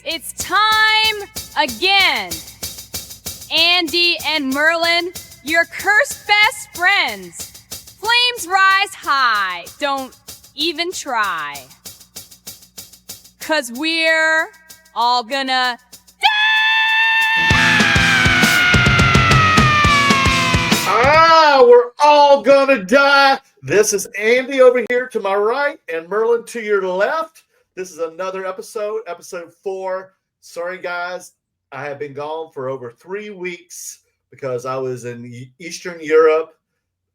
It's time again. Andy and Merlin, your cursed best friends. Flames rise high, don't even try. 'Cause we're all gonna we're all gonna die. This is Andy over here to my right and Merlin to your left. This is another episode 4. Sorry, guys. I have been gone for over 3 weeks because I was in Eastern Europe.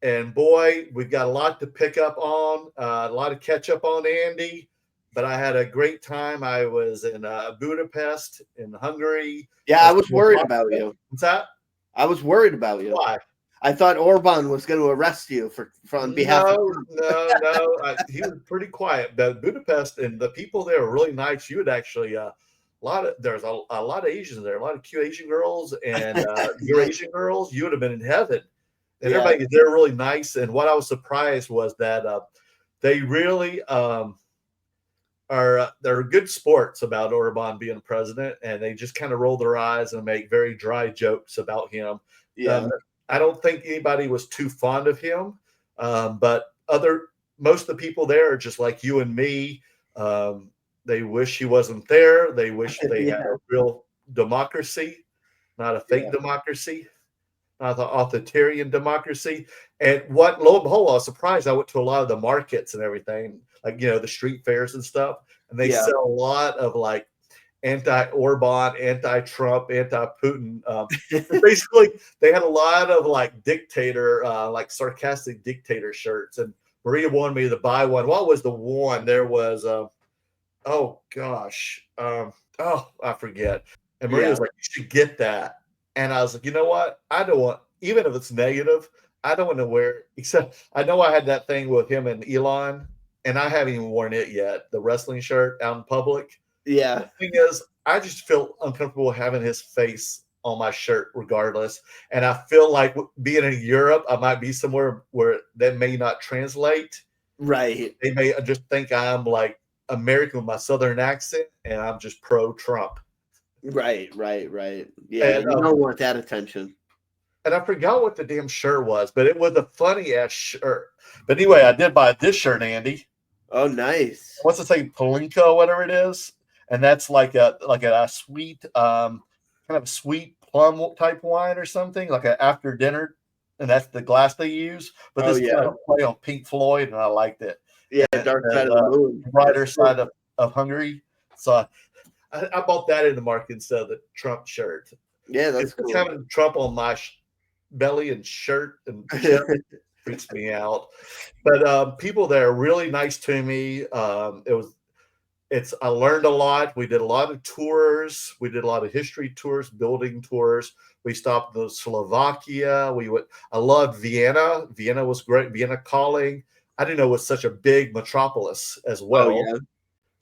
And boy, we've got a lot to pick up on, a lot to catch up on, Andy. But I had a great time. I was in Budapest, in Hungary. Yeah, I was worried about you. What's that? I was worried about you. Why? I thought Orban was going to arrest you on behalf of... No. He was pretty quiet. But Budapest and the people there are really nice. You would actually... there's a lot of Asians there, a lot of cute Asian girls and Eurasian girls. You would have been in heaven. And everybody, they're really nice. And what I was surprised was that they really they're good sports about Orban being president, and they just kind of roll their eyes and make very dry jokes about him. Yeah. I don't think anybody was too fond of him, but most of the people there are just like you and me. They wish he wasn't there. They wish they had a real democracy, not a fake democracy, not the authoritarian democracy. And lo and behold, I was surprised. I went to a lot of the markets and everything, like, the street fairs and stuff. And they sell a lot of like anti-Orban, anti-Trump, anti-Putin. Basically, they had a lot of like dictator, like sarcastic dictator shirts. And Maria wanted me to buy one. What was the one? There was... oh gosh. I forget. And Maria was like, you should get that. And I was like, you know what? I don't want, even if it's negative, I don't want to wear it. Except I know I had that thing with him and Elon, and I haven't even worn it yet. The wrestling shirt out in public. Yeah. The thing is, I just feel uncomfortable having his face on my shirt regardless. And I feel like being in Europe, I might be somewhere where that may not translate. Right. They may just think I'm like American with my Southern accent, and I'm just pro-Trump. Right. Yeah, and, you don't want that attention. And I forgot what the damn shirt was, but it was a funny-ass shirt. But anyway, I did buy this shirt, Andy. Oh, nice. What's it say? Palinka, whatever it is. And that's like a sweet, kind of sweet plum type wine or something, like an after dinner. And that's the glass they use. But this kind of play on Pink Floyd, and I liked it. Yeah, Dark Side of the Moon. Brighter side of Hungary. So I bought that in the market instead of the Trump shirt. Yeah, that's cool. Having Trump on my belly and shirt and freaks me out. But people there are really nice to me. I learned a lot. We did a lot of tours. We did a lot of history tours, building tours. We stopped in Slovakia. I loved Vienna. Vienna was great. Vienna Calling. I didn't know it was such a big metropolis as well.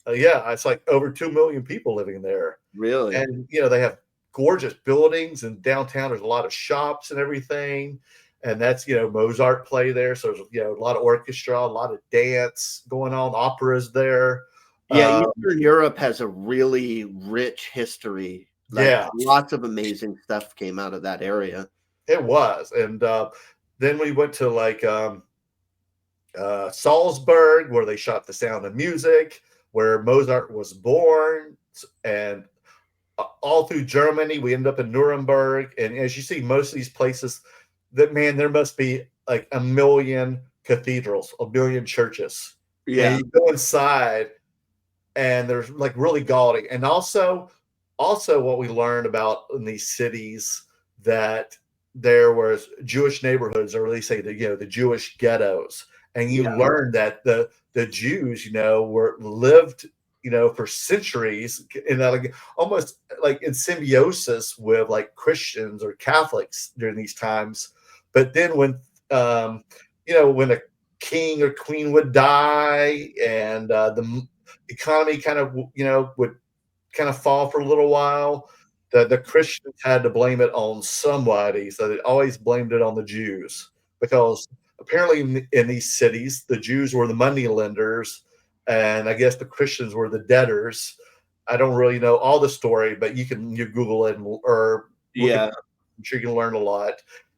Oh, yeah. It's like over 2 million people living there. Really? And, they have gorgeous buildings, and downtown there's a lot of shops and everything. And that's, Mozart play there. So there's, a lot of orchestra, a lot of dance going on, operas there. Yeah, Eastern Europe has a really rich history. Lots of amazing stuff came out of that area. It was. And then we went to like Salzburg, where they shot The Sound of Music, where Mozart was born, and all through Germany. We ended up in Nuremberg. And as you see, most of these places, there must be like 1 million cathedrals, 1 million churches. Yeah. And you go inside, and there's like really gaudy. And also what we learned about in these cities, that there was Jewish neighborhoods, or they say the Jewish ghettos. And you learn that the Jews, lived, for centuries, almost like in symbiosis with like Christians or Catholics during these times. But then when a king or queen would die, and the economy kind of, would kind of fall for a little while, the Christians had to blame it on somebody. So they always blamed it on the Jews, because apparently in these cities, the Jews were the money lenders, and I guess the Christians were the debtors. I don't really know all the story, but you Google it or look Yeah. I'm sure you can learn a lot.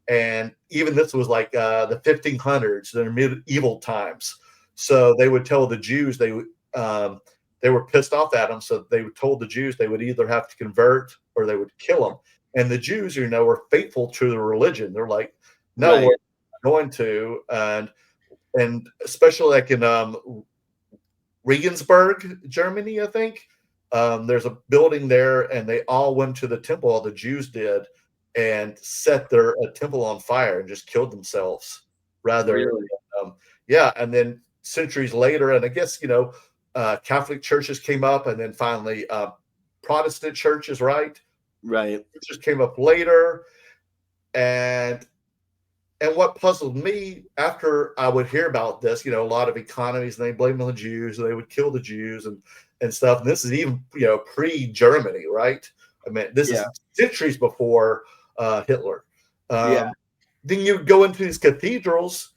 And even this was like the 1500s, the medieval times. So they would tell the Jews they were pissed off at them, so they told the Jews they would either have to convert or they would kill them. And the Jews, were faithful to the religion. They're like, no, Right. we're not going to. And especially like in Regensburg, Germany, I think. There's a building there, and they all went to the temple, all the Jews did, and set their temple on fire and just killed themselves. Really? Yeah. And then centuries later, and I guess, Catholic churches came up, and then finally Protestant churches, right? Right. Churches came up later. And what puzzled me after I would hear about this, a lot of economies, and they blame on the Jews, and they would kill the Jews and stuff. And this is even, pre-Germany, right? I mean, this is centuries before Hitler. Yeah. Then you go into these cathedrals,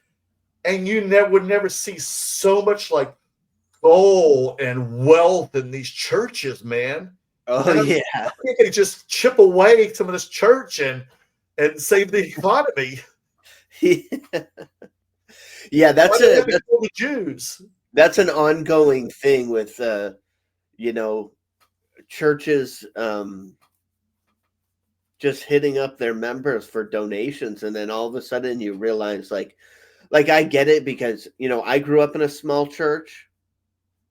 and you would never see so much like gold and wealth in these churches, man. Oh, yeah. I think they just chip away some of this church and save the economy. Yeah, that's the Jews. That's an ongoing thing with churches just hitting up their members for donations, and then all of a sudden you realize like I get it, because I grew up in a small church,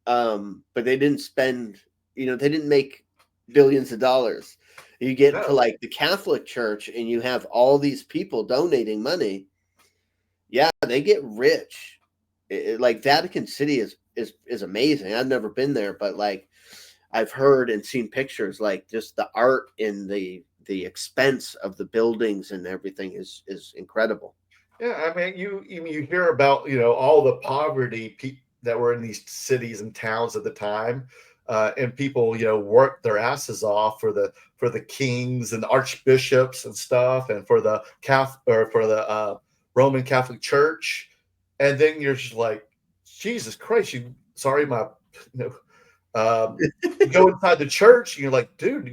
but they didn't spend, they didn't make billions of dollars. You get to like the Catholic Church, and you have all these people donating money. Yeah, they get rich. Like Vatican City is amazing. I've never been there, but like I've heard and seen pictures, like just the art in the expense of the buildings and everything is incredible. Yeah, I mean, you hear about all the poverty that were in these cities and towns at the time, and people worked their asses off for the kings and archbishops and stuff, and for the Roman Catholic Church. And then you're just like, Jesus Christ, you go inside the church, and you're like, dude,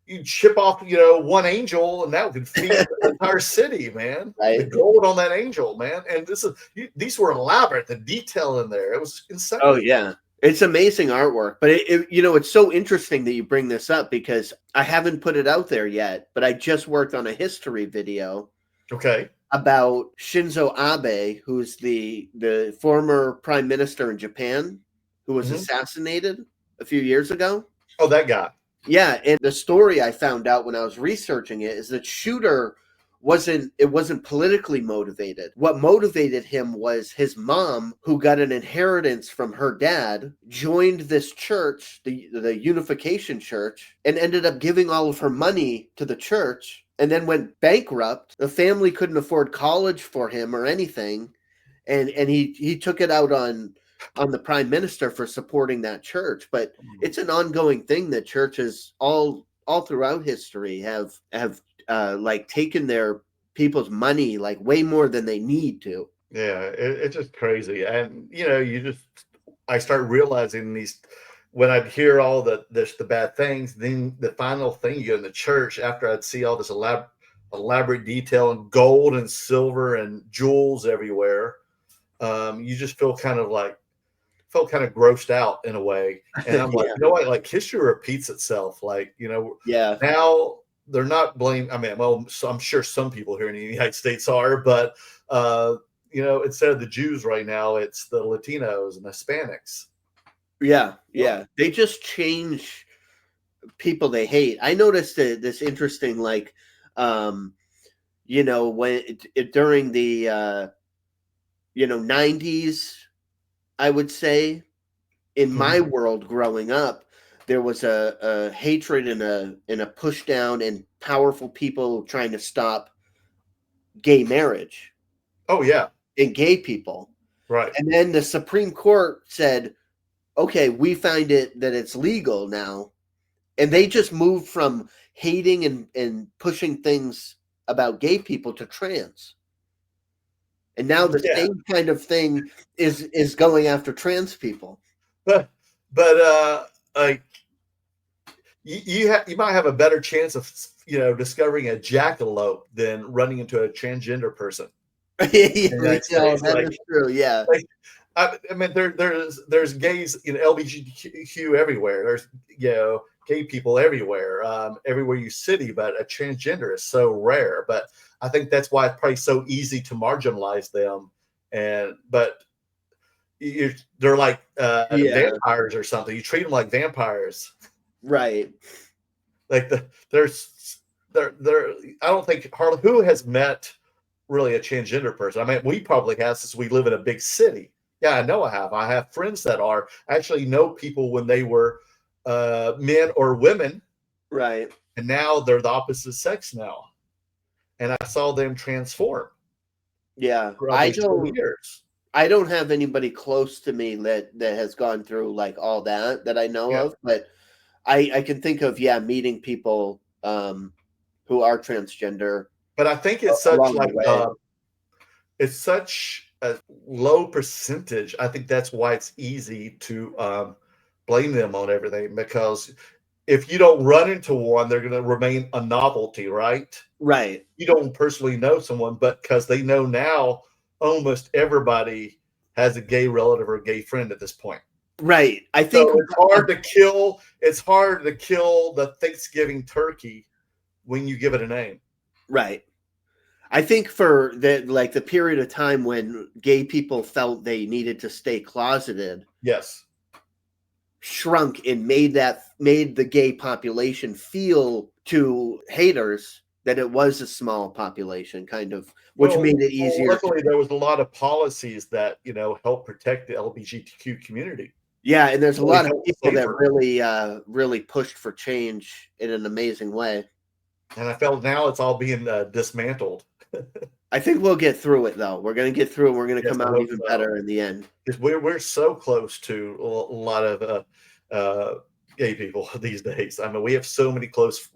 you chip off, one angel, and that would feed the entire city, man. Right. The gold on that angel, man. And these were elaborate. The detail in there, it was insane. Oh yeah, it's amazing artwork. But it's so interesting that you bring this up, because I haven't put it out there yet, but I just worked on a history video. Okay. About Shinzo Abe, who's the former prime minister in Japan, who was assassinated a few years ago. Oh, that guy. Yeah, and the story I found out when I was researching it is that shooter wasn't politically motivated. What motivated him was his mom, who got an inheritance from her dad, joined this church, the Unification Church, and ended up giving all of her money to the church, and then went bankrupt. The family couldn't afford college for him or anything, and he took it out on the prime minister for supporting that church. But it's an ongoing thing that churches all throughout history have like taken their people's money like way more than they need to. Yeah, it's just crazy. And I start realizing these, when I'd hear all the bad things, then the final thing you go in the church, after I'd see all this elaborate detail and gold and silver and jewels everywhere, you just felt kind of grossed out in a way. And I'm like, like history repeats itself. Like, now they're not blamed. I mean, well, so I'm sure some people here in the United States are, but instead of the Jews right now, it's the Latinos and Hispanics. Yeah. They just change people they hate. I noticed this interesting, like, when during the 90s, I would say, in my world growing up, there was a hatred and a push down and powerful people trying to stop gay marriage. Oh yeah. And gay people. Right. And then the Supreme Court said, okay, we find it that it's legal now. And they just moved from hating and pushing things about gay people to trans. And now the same kind of thing is going after trans people. But you might have a better chance of discovering a jackalope than running into a transgender person in the United States. That is true. Yeah. Like, I mean, there's gays, LGBTQ everywhere. There's gay people everywhere, everywhere you city. But a transgender is so rare. But I think that's why it's probably so easy to marginalize them. But they're like vampires or something. You treat them like vampires, right? Like I don't think hardly who has met really a transgender person. I mean, we probably have since we live in a big city. Yeah, I know I have. I have friends that are actually know people when they were men or women, right? And now they're the opposite sex now, and I saw them transform. Yeah, I don't have anybody close to me that has gone through like all that I know of, but I can think of meeting people who are transgender. But I think it's it's such a low percentage. I think that's why it's easy to blame them on everything, because if you don't run into one, they're going to remain a novelty, right? Right. You don't personally know someone, but because they know now almost everybody has a gay relative or a gay friend at this point. Right. I think so it's hard to kill the Thanksgiving turkey when you give it a name. Right. I think for the period of time when gay people felt they needed to stay closeted. Yes. Shrunk and made the gay population feel to haters that it was a small population, kind of, which made it easier. Luckily, there was a lot of policies that help protect the LGBTQ community. Yeah, and there's a lot of people that really pushed for change in an amazing way. And I felt now it's all being dismantled. I think we'll get through it, though. We're going to get through it. We're going to come out even better in the end. Because we're so close to a lot of gay people these days. I mean, we have so many close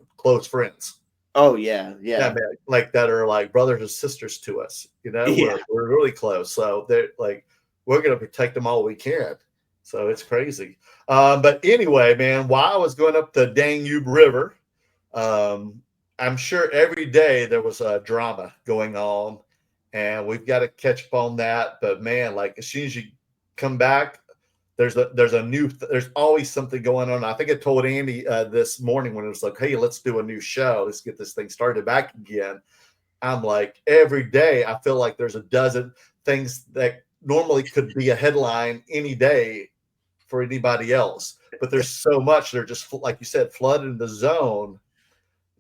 friends. Oh yeah, man, like that are like brothers and sisters to us. We're really close. So they're like, we're going to protect them all we can. So it's crazy. But anyway, man, while I was going up the Danube River, I'm sure every day there was a drama going on, and we've got to catch up on that. But man, like as soon as you come back, there's always something going on. I think I told Andy this morning when it was like, hey, let's do a new show. Let's get this thing started back again. I'm like, every day I feel like there's a dozen things that normally could be a headline any day for anybody else. But there's so much. They're just, like you said, flooding the zone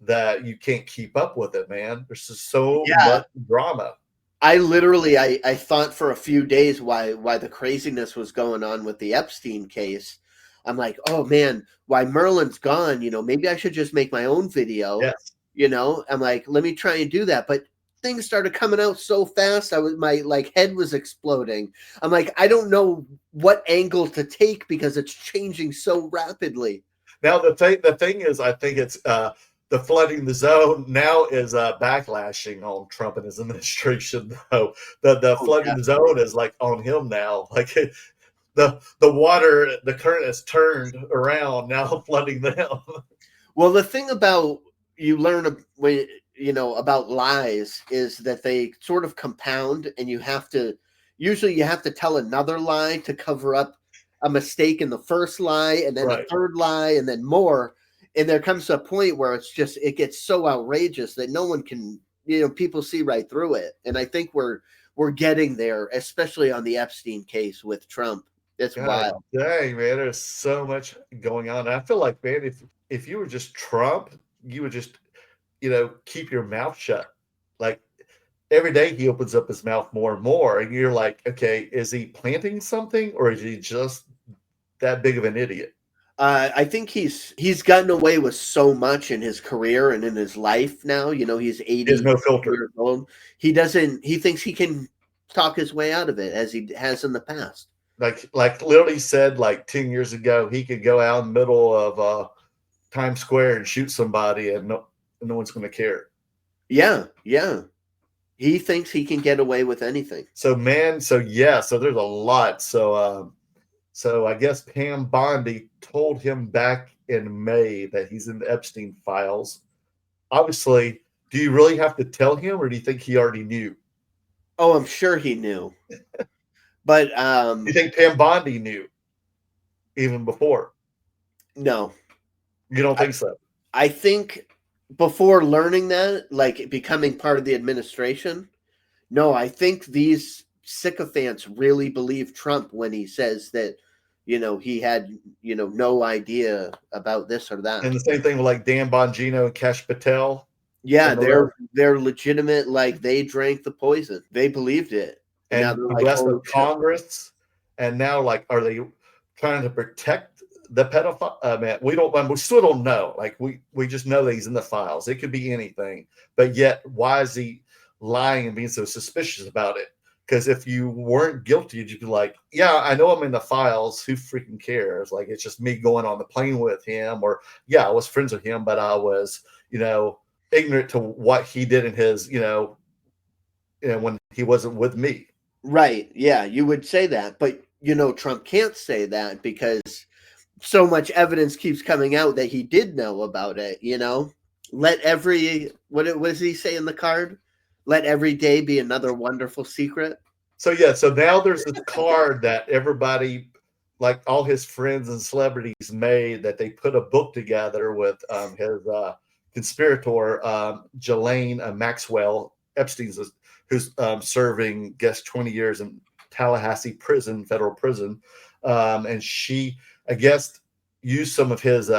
that you can't keep up with it, man. There's just so much drama. I literally, I thought for a few days why the craziness was going on with the Epstein case. I'm like, oh man, why Merlin's gone, maybe I should just make my own video. Yes. I'm like, let me try and do that. But things started coming out so fast. My head was exploding. I'm like, I don't know what angle to take because it's changing so rapidly. Now the thing is, I think it's the flooding the zone now is backlashing on Trump and his administration. Though the flooding the zone is like on him now. Like the water, the current has turned around now, flooding them. Well, the thing about you learn about lies is that they sort of compound, and you have to tell another lie to cover up a mistake in the first lie, and then a third lie, and then more. And there comes a point where it gets so outrageous that no one can, people see right through it. And I think we're getting there, especially on the Epstein case with Trump. It's wild. Dang, man, there's so much going on. And I feel like, man, if you were just Trump, you would just, keep your mouth shut. Like every day he opens up his mouth more and more. And you're like, okay, is he planting something or is he just that big of an idiot? I think he's gotten away with so much in his career and in his life now. He's 80 There's no filter. years old. He thinks he can talk his way out of it as he has in the past. Like literally said like 10 years ago, he could go out in the middle of Times Square and shoot somebody and no one's going to care. Yeah. He thinks he can get away with anything. So there's a lot. So So I guess Pam Bondi told him back in May that he's in the Epstein files. Obviously, do you really have to tell him, or do you think he already knew? Oh, I'm sure he knew. But You think Pam Bondi knew even before? no. You don't think so? I think before learning that, like becoming part of the administration, no, I think these sycophants really believe Trump when he says that, he had, no idea about this or that. And the same thing with like Dan Bongino and Kash Patel. Yeah, and the rest, they're legitimate, like they drank the poison. They believed it. And now and they're the like, rest holy of shit. Congress. And now, like, are they trying to protect the pedophile? Man, we still don't know. Like, we just know that he's in the files. It could be anything. But yet, why is he lying and being so suspicious about it? Because if you weren't guilty, you'd be like, yeah, I know I'm in the files. Who freaking cares? Like, it's just me going on the plane with him. Or, yeah, I was friends with him, but I was, ignorant to what he did in his, when he wasn't with me. Right. Yeah, you would say that. But, Trump can't say that because so much evidence keeps coming out that he did know about it, Let every, what does he say in the card? Let every day be another wonderful secret. So yeah, so now there's this card that everybody, like all his friends and celebrities, made that they put a book together with his conspirator, Ghislaine Maxwell, Epstein's, who's serving, 20 years in Tallahassee prison, federal prison, and she, I guess, used some of his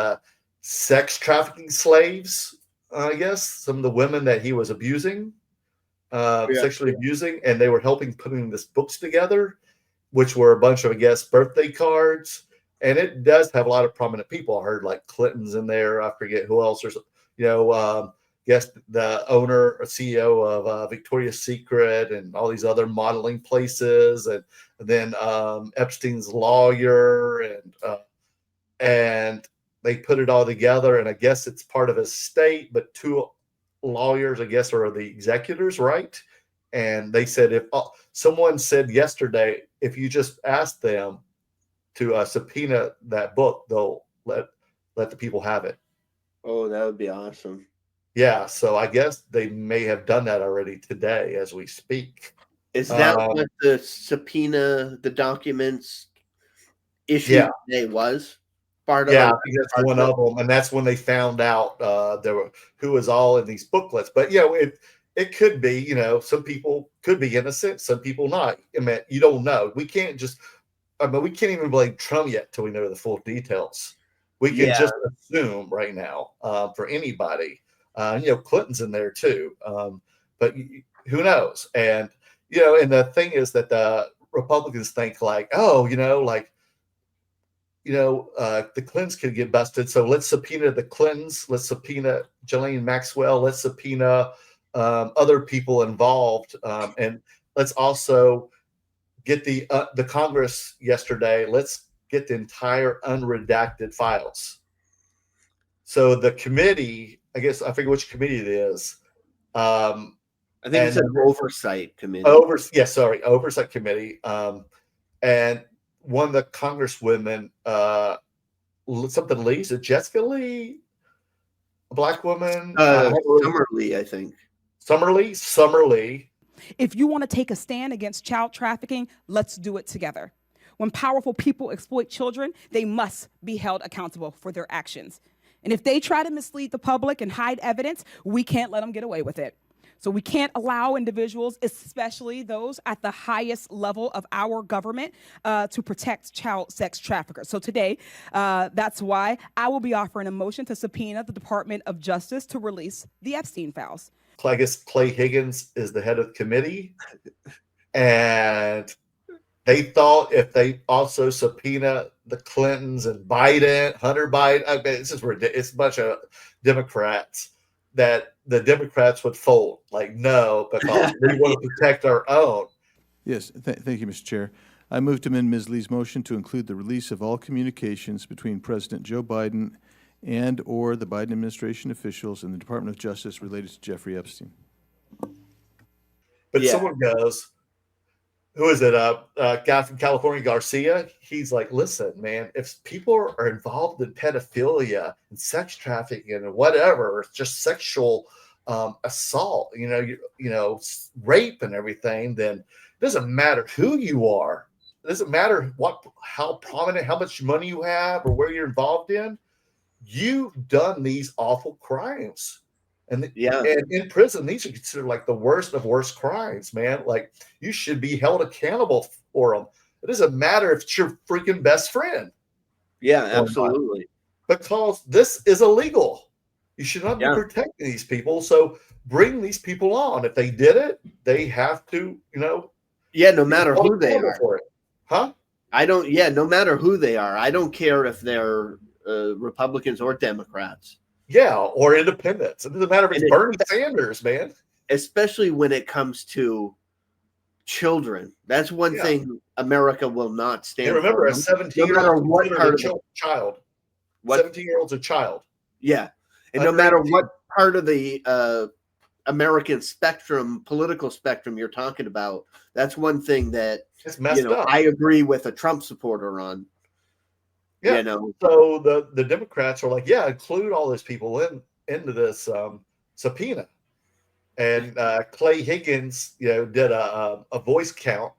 sex trafficking slaves. I guess some of the women that he was abusing. Sexually abusing, and they were helping putting this books together, which were a bunch of, I guess, birthday cards. And it does have a lot of prominent people. I heard like Clinton's in there. I forget who else. There's, guess the owner or CEO of Victoria's Secret and all these other modeling places, and then Epstein's lawyer, and they put it all together. And I guess it's part of his estate, but two lawyers, I guess, are the executors, right? And they said, if someone said yesterday, if you just ask them to subpoena that book, they'll let the people have it. Oh, that would be awesome. Yeah, so I guess they may have done that already today as we speak. Is that what the subpoena, the documents issued today was? Part of, I think that's one of them, and that's when they found out who was all in these booklets. But it could be, some people could be innocent, some people not. I mean, you don't know. We can't even blame Trump yet till we know the full details. We can just assume right now for anybody. Clinton's in there too, but who knows? And and the thing is that the Republicans think like, the Clintons could get busted. So let's subpoena the Clintons. Let's subpoena Ghislaine Maxwell. Let's subpoena other people involved. And let's also get the Congress yesterday. Let's get the entire unredacted files. So the committee, I guess, I forget which committee it is. I think it's an oversight committee. Oversight committee. And one of the congresswomen, something Lee, is it Jessica Lee, a black woman? Summer Lee, I think. Summer Lee. If you want to take a stand against child trafficking, let's do it together. When powerful people exploit children, they must be held accountable for their actions. And if they try to mislead the public and hide evidence, we can't let them get away with it. So we can't allow individuals, especially those at the highest level of our government, to protect child sex traffickers. So today, that's why I will be offering a motion to subpoena the Department of Justice to release the Epstein Files. I guess Clay Higgins is the head of the committee. And they thought if they also subpoena the Clintons and Biden, Hunter Biden, I mean, it's a bunch of Democrats, that the Democrats would fold. Like, no, because we want to protect our own. Yes, thank you, Mr. Chair. I move to amend Ms. Lee's motion to include the release of all communications between President Joe Biden and or the Biden administration officials and the Department of Justice related to Jeffrey Epstein. But someone goes, who is it? Guy from California, Garcia. He's like, listen, man, if people are involved in pedophilia and sex trafficking and whatever, it's just sexual assault, rape and everything, then it doesn't matter who you are. It doesn't matter how prominent, how much money you have, or where you're involved in. You've done these awful crimes. And in prison, these are considered like the worst of worst crimes, man. Like, you should be held accountable for them. It doesn't matter if it's your freaking best friend. Yeah, absolutely. Because this is illegal. You should not be protecting these people. So bring these people on. If they did it, they have to, no matter who they are. For it. Huh? No matter who they are. I don't care if they're Republicans or Democrats. Yeah, or independents. It doesn't matter if it's Bernie Sanders, man. Especially when it comes to children. That's one thing America will not stand for. Remember, a 17-year-old child. 17-year-old's a child. Yeah. And no matter what part of the American spectrum, political spectrum you're talking about, that's one thing that it's messed up. I agree with a Trump supporter on. Yeah. So the Democrats are like, include all these people into this subpoena. And Clay Higgins, did a voice count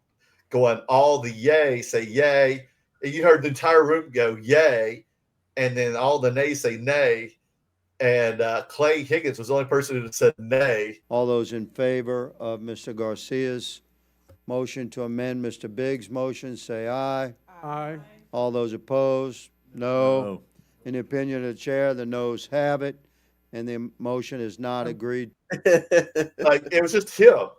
going all the yay, say yay. And you heard the entire room go yay. And then all the nays say nay. And Clay Higgins was the only person who said nay. All those in favor of Mr. Garcia's motion to amend Mr. Biggs' motion, say aye. Aye. All those opposed, no. In the opinion of the chair, the noes have it, and the motion is not agreed. Like, it was just him.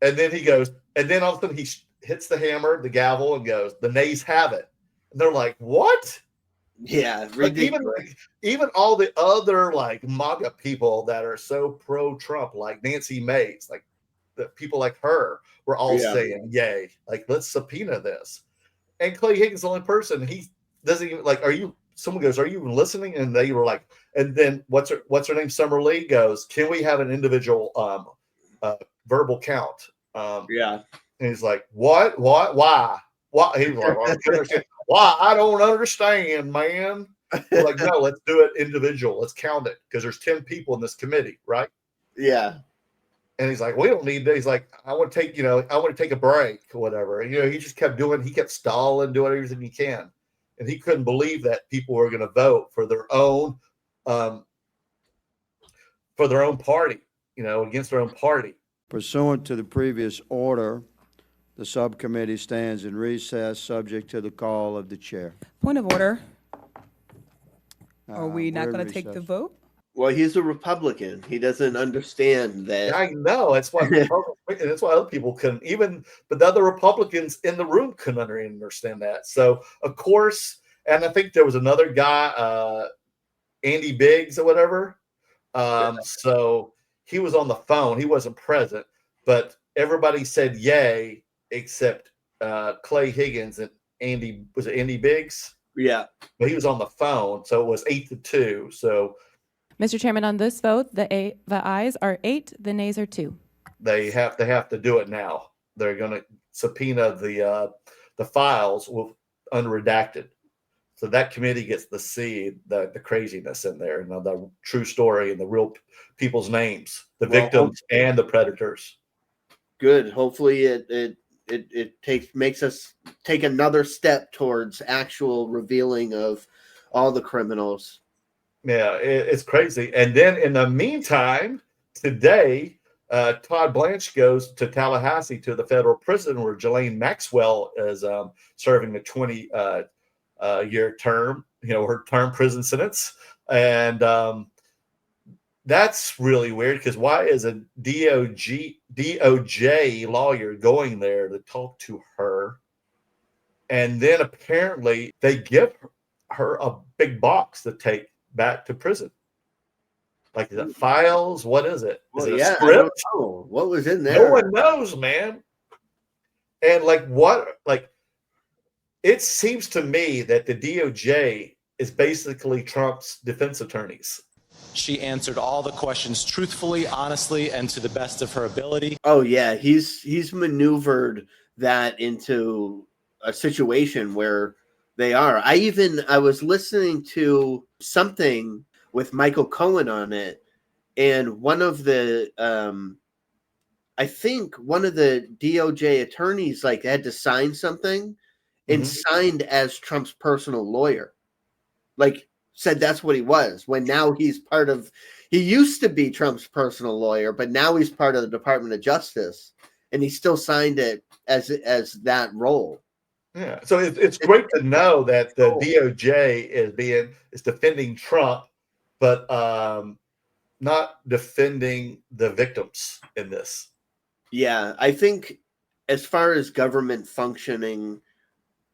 And then he goes, and then all of a sudden he hits the hammer, the gavel, and goes, the nays have it. And they're like, what? Yeah, like even all the other like MAGA people that are so pro-Trump, like Nancy Mace, like the people like her, were all saying, yay, like, let's subpoena this. And Clay Higgins is the only person. He doesn't even someone goes, are you even listening? And they were like, and then what's her name? Summer Lee goes, can we have an individual verbal count? And he's like, what? Why? He was like, why? I don't understand, man. We're like, no, let's do it individual. Let's count it because there's 10 people in this committee, right? Yeah. And he's like, we don't need that. He's like, I want to take a break or whatever. And, he just kept stalling, doing everything he can. And he couldn't believe that people were going to vote for their own party, against their own party. Pursuant to the previous order, the subcommittee stands in recess, subject to the call of the chair. Point of order. Are we not going to take the vote? Well, he's a Republican. He doesn't understand that. I know. That's why other people couldn't but the other Republicans in the room couldn't understand that. So, of course, and I think there was another guy, Andy Biggs or whatever. So he was on the phone. He wasn't present, but everybody said yay except Clay Higgins and Andy Biggs? Yeah. But he was on the phone, so it was 8-2. So, Mr. Chairman, on this vote, the ayes are 8, the nays are 2. They have to do it now. They're going to subpoena the files with unredacted. So that committee gets to see the craziness in there and the true story and the real people's names, the victims and the predators. Good. Hopefully it makes us take another step towards actual revealing of all the criminals. Yeah, it's crazy. And then in the meantime, today, Todd Blanche goes to Tallahassee to the federal prison where Ghislaine Maxwell is serving a 20-year term, her term prison sentence. And that's really weird because why is a DOJ lawyer going there to talk to her? And then apparently they give her a big box to take back to prison. Like, is it files? What is it? Is it a script? I don't know. What was in there? No one knows, man. And it seems to me that the DOJ is basically Trump's defense attorneys. She answered all the questions truthfully, honestly, and to the best of her ability. Oh yeah, he's maneuvered that into a situation where they are. I was listening to something with Michael Cohen on it, and one of the I think one of the DOJ attorneys like had to sign something and signed as Trump's personal lawyer. Like said that's what he was, when now he's part of, he used to be Trump's personal lawyer, but now he's part of the Department of Justice, and he still signed it as that role. Yeah, so it's great to know that the DOJ is defending Trump, but not defending the victims in this. Yeah, I think as far as government functioning,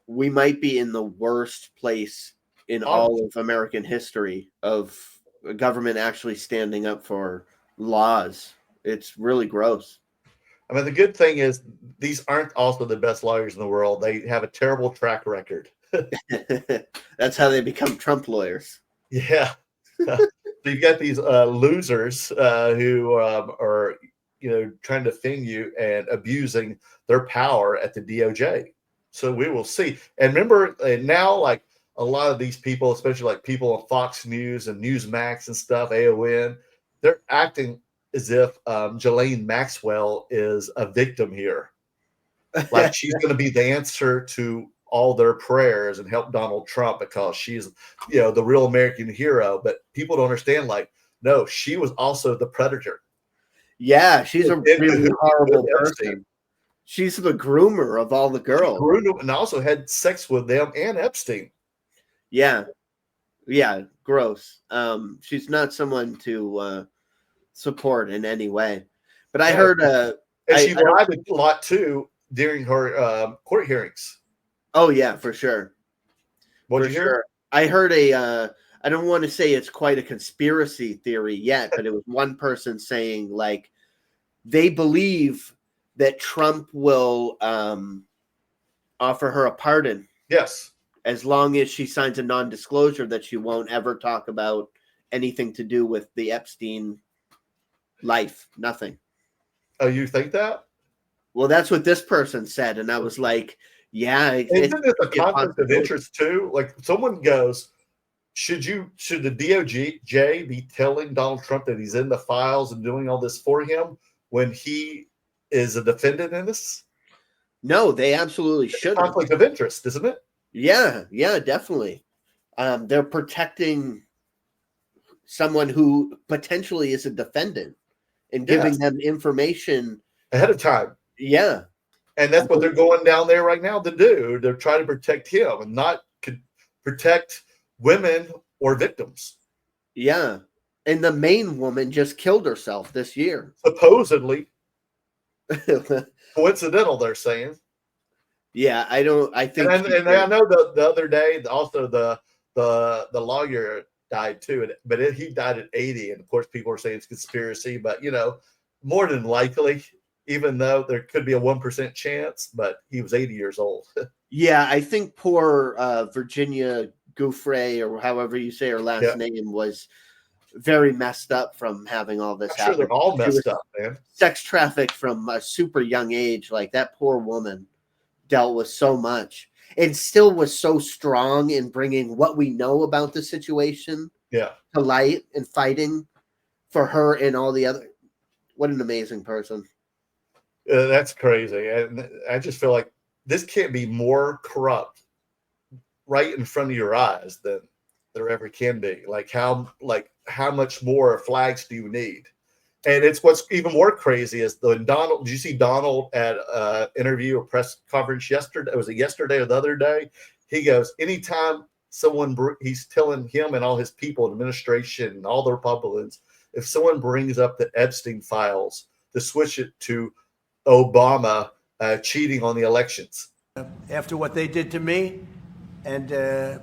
we might be in the worst place in all of American history of government actually standing up for laws. It's really gross. I mean, the good thing is these aren't also the best lawyers in the world. They have a terrible track record. That's how they become Trump lawyers. Yeah. So you've got these losers who are, trying to defend you and abusing their power at the DOJ. So we will see. And remember, now, like a lot of these people, especially like people on Fox News and Newsmax and stuff, AON, they're acting as if Ghislaine Maxwell is a victim here. Like she's going to be the answer to all their prayers and help Donald Trump because she's, the real American hero. But people don't understand, like, no, she was also the predator. Yeah, she's a really horrible person. She's the groomer of all the girls. She groomed them and also had sex with them and Epstein. Yeah. Yeah, gross. She's not someone to support in any way. But I heard and she lied a lot too during her court hearings. Oh yeah, for sure. What did you hear? I heard I don't want to say it's quite a conspiracy theory yet, but it was one person saying like they believe that Trump will offer her a pardon. Yes. As long as she signs a non-disclosure that she won't ever talk about anything to do with the Epstein life. Nothing. Oh, you think that? Well, that's what this person said. And I was like, yeah. Isn't it a conflict of interest too? Like someone goes, should the DOJ be telling Donald Trump that he's in the files and doing all this for him when he is a defendant in this? No, they absolutely shouldn't. Conflict of interest, isn't it? Yeah, definitely. They're protecting someone who potentially is a defendant and giving them information ahead of time. Yeah. And that's what they're going down there right now to do. They're trying to protect him and not protect women or victims. Yeah. And the main woman just killed herself this year. Supposedly. Coincidental, they're saying. Yeah, I think. And I know the other day, also the lawyer died too, but he died at 80. And of course, people are saying it's conspiracy, but more than likely, even though there could be a 1% chance, but he was 80 years old. Yeah, I think poor Virginia Gouffre, or however you say her last name, was very messed up from having all this happen. Sure, they're all messed up, man. Sex trafficked from a super young age. Like that poor woman dealt with so much and still was so strong in bringing what we know about the situation to light and fighting for her and all the other. What an amazing person. That's crazy. And I just feel like this can't be more corrupt right in front of your eyes than there ever can be. Like how much more flags do you need? And it's what's even more crazy is Donald. Did you see Donald at interview or press conference yesterday? Was it yesterday or the other day? He goes, anytime he's telling him and all his people, administration, and all the Republicans, if someone brings up the Epstein files, to switch it to Obama cheating on the elections. After what they did to me, and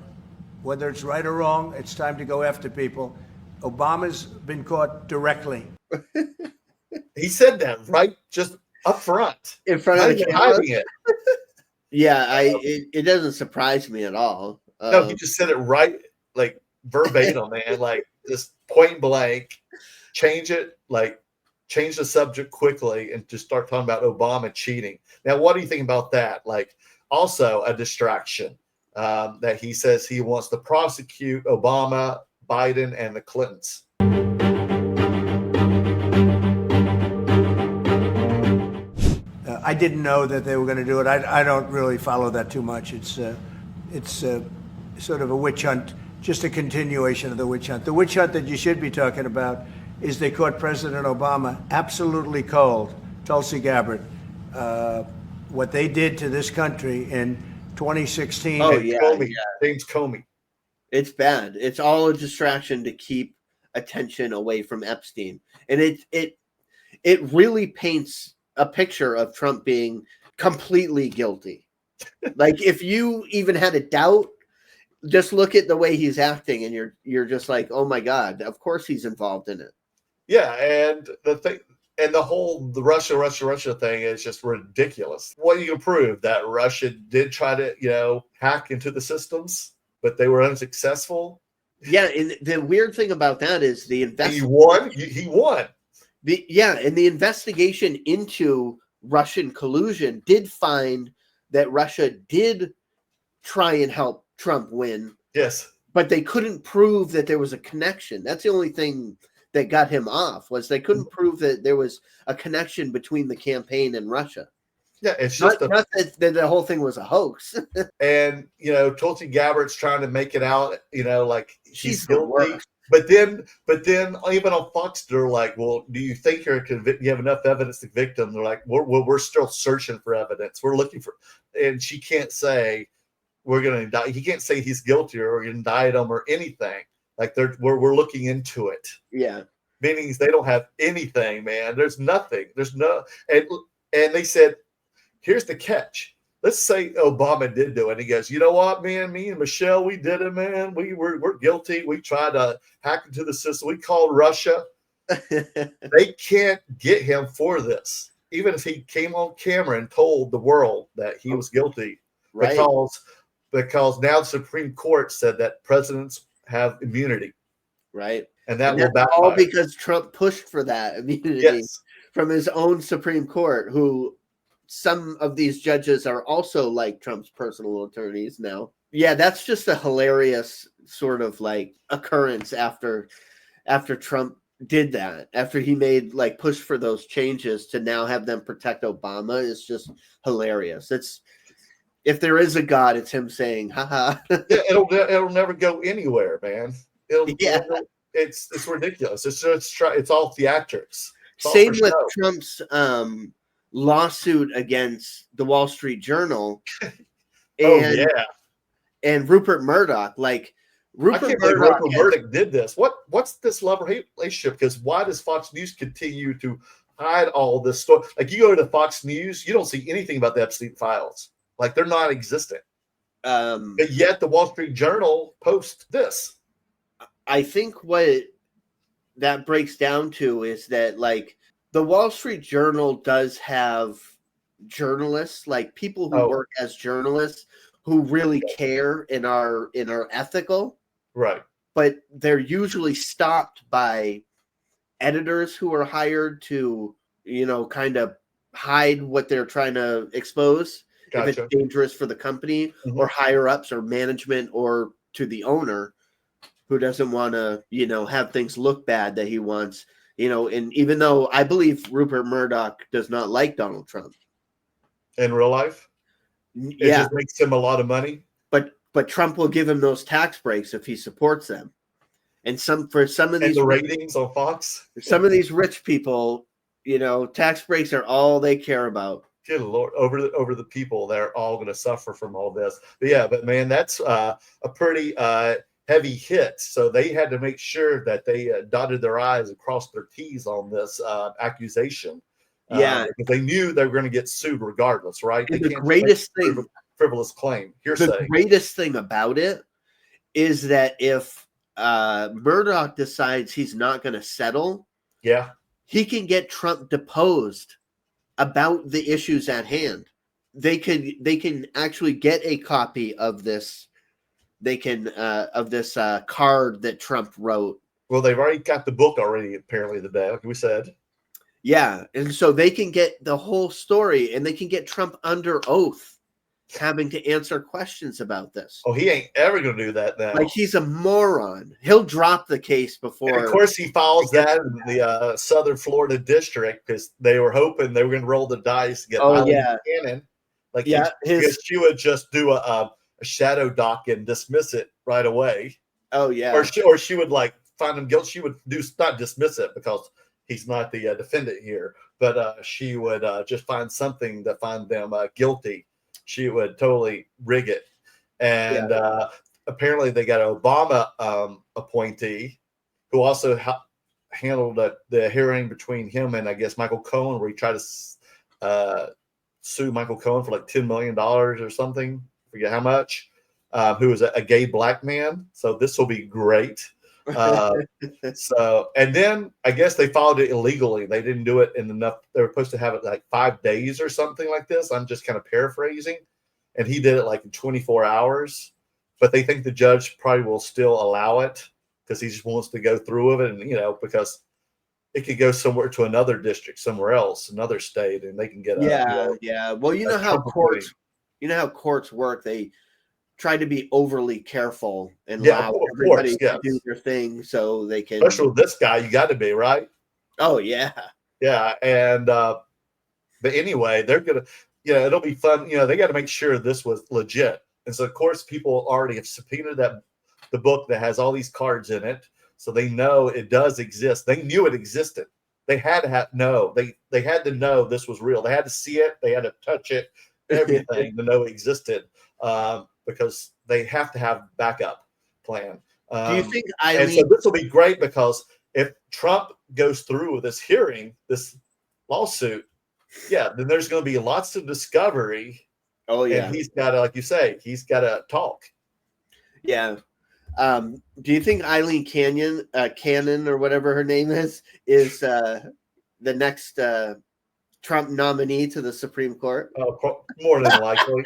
whether it's right or wrong, it's time to go after people. Obama's been caught directly. He said that right, just up front, in front of the camera. Hiding it. Yeah, it doesn't surprise me at all. No, he just said it right, like verbatim, man, like just point blank. Change it, like change the subject quickly and just start talking about Obama cheating. Now, what do you think about that? Like, also a distraction that he says he wants to prosecute Obama, Biden, and the Clintons. I didn't know that they were going to do it. I don't really follow that too much. It's sort of a witch hunt, just a continuation of the witch hunt. The witch hunt that you should be talking about is they caught President Obama absolutely cold, Tulsi Gabbard. What they did to this country in 2016. Oh, yeah, James Comey. It's bad. It's all a distraction to keep attention away from Epstein. And it really paints a picture of Trump being completely guilty. Like, if you even had a doubt, just look at the way he's acting and you're just like, oh my God, of course he's involved in it. Yeah, and the Russia thing is just ridiculous. What are you gonna prove? That Russia did try to, hack into the systems, but they were unsuccessful? Yeah, and the weird thing about that is the investigation. He won. And the investigation into Russian collusion did find that Russia did try and help Trump win. Yes. But they couldn't prove that there was a connection. That's the only thing that got him off, was they couldn't prove that there was a connection between the campaign and Russia. Yeah, it's just not that the whole thing was a hoax. And Tulsi Gabbard's trying to make it out, like she's guilty. But then even on Fox, they're like, "Well, do you think you have enough evidence to convict him?" They're like, "We're still searching for evidence. We're looking for," and she can't say we're going to indict. He can't say he's guilty or indict him or anything. Like we're looking into it. Yeah, meaning they don't have anything, man. There's nothing. There's no, and they said, here's the catch. Let's say Obama did do it. He goes, you know what, man? Me and Michelle, we did it, man. We're guilty. We tried to hack into the system. We called Russia. They can't get him for this, even if he came on camera and told the world that he was guilty, right? Because now the Supreme Court said that presidents have immunity, right? And that will backfire. All because Trump pushed for that immunity from his own Supreme Court, who some of these judges are also like Trump's personal attorneys now. Yeah, that's just a hilarious sort of like occurrence after Trump did that, after he made push for those changes to now have them protect Obama, is just hilarious. It's, if there is a God, it's him saying, haha. Yeah, it'll never go anywhere, man. It's ridiculous. It's all theatrics. Same with Trump's lawsuit against the Wall Street Journal and Rupert Murdoch. Rupert Murdoch did this. What's this love-hate relationship? Because why does Fox News continue to hide all this story? Like, you go to Fox News, you don't see anything about the Epstein Files. Like, they're non-existent. But yet the Wall Street Journal posts this. I think what that breaks down to is that the Wall Street Journal does have journalists, people who work as journalists who really care and are ethical. Right. But they're usually stopped by editors who are hired to, kind of hide what they're trying to expose. Gotcha. If it's dangerous for the company, or higher ups or management, or to the owner who doesn't want to, have things look bad that he wants, and even though I believe Rupert Murdoch does not like Donald Trump. In real life? It just makes him a lot of money. But Trump will give him those tax breaks if he supports them. And some of these ratings on Fox, some of these rich people, tax breaks are all they care about. Good Lord, over the people that are all going to suffer from all this. But man, that's a pretty heavy hit. So they had to make sure that they dotted their I's and crossed their T's on this accusation. Because they knew they were going to get sued regardless, right? The greatest thing, frivolous claim. The greatest thing about it is that if Murdoch decides he's not going to settle, he can get Trump deposed about the issues at hand. They can actually get a copy of this. They can of this card that Trump wrote. Well, they've already got the book already, apparently, today, like we said. Yeah, and so they can get the whole story, and they can get Trump under oath, having to answer questions about this. Oh, he ain't ever going to do that now. Like, he's a moron. He'll drop the case before. And of course, he files that in the Southern Florida district because they were hoping they were going to roll the dice to get Eileen Cannon. Like, because she would just do a shadow doc and dismiss it right away. Oh yeah, or she would like find him guilty. She would not dismiss it because he's not the defendant here, but she would just find something to find them guilty. She would totally rig it, and apparently they got an Obama appointee who also handled the hearing between him and I guess Michael Cohen, where he tried to sue Michael Cohen for like $10 million or something. I forget how much. Who is a gay black man. So this will be great. So, and then I guess they followed it illegally. They didn't do it in enough. They were supposed to have it like 5 days or something like this. I'm just kind of paraphrasing. And he did it like in 24 hours. But they think the judge probably will still allow it because he just wants to go through with it. And, because it could go somewhere to another district, somewhere else, another state, and they can get Well, you know how courts work. They try to be overly careful and allow everybody to do their thing so they can. Especially with this guy, you got to be, right? Oh yeah, yeah. And but anyway, they're gonna, it'll be fun. They got to make sure this was legit, and so of course people already have subpoenaed the book that has all these cards in it, so they know it does exist. They knew it existed. They had to they had to know this was real. They had to see it. They had to touch it, everything to know it existed. Because they have to have backup plan. Do you think Eileen? And so this will be great because if Trump goes through with this hearing, this lawsuit, then there's going to be lots of discovery. Oh yeah, and he's got to, like you say, he's got to talk. Yeah. Do you think Eileen Cannon or whatever her name is the next Trump nominee to the Supreme Court? More than likely.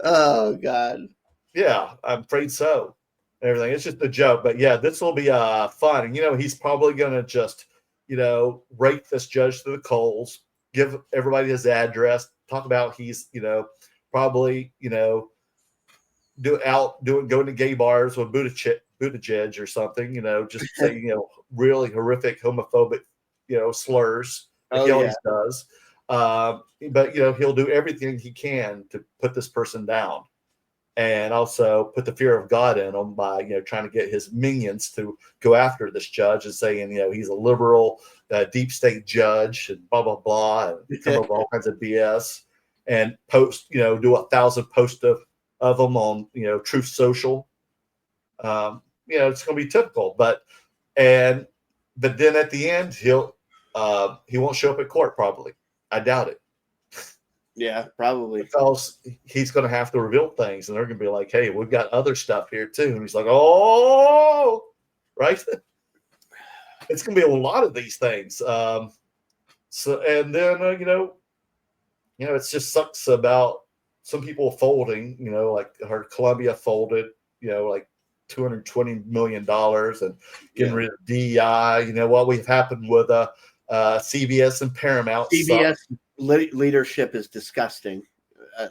Oh God. Yeah, I'm afraid so. Everything. It's just a joke, but yeah, this will be fun. And he's probably gonna just, rake this judge to the coals, give everybody his address, talk about he's, probably, going to gay bars with Buttigieg or something, just say, really horrific homophobic, slurs like he always does. But he'll do everything he can to put this person down, and also put the fear of God in him by trying to get his minions to go after this judge and saying he's a liberal deep state judge and blah blah blah, and come up with all kinds of BS, and post do 1,000 posts of them on Truth Social. It's going to be typical, but then at the end he won't show up at court probably. I doubt it. Yeah, probably. Because he's going to have to reveal things, and they're going to be like, hey, we've got other stuff here too. And he's like, oh, right? It's going to be a lot of these things. So, and then, it just sucks about some people folding, like her Columbia folded, like $220 million and getting rid of DEI. What we've happened with CBS and Paramount. CBS leadership is disgusting.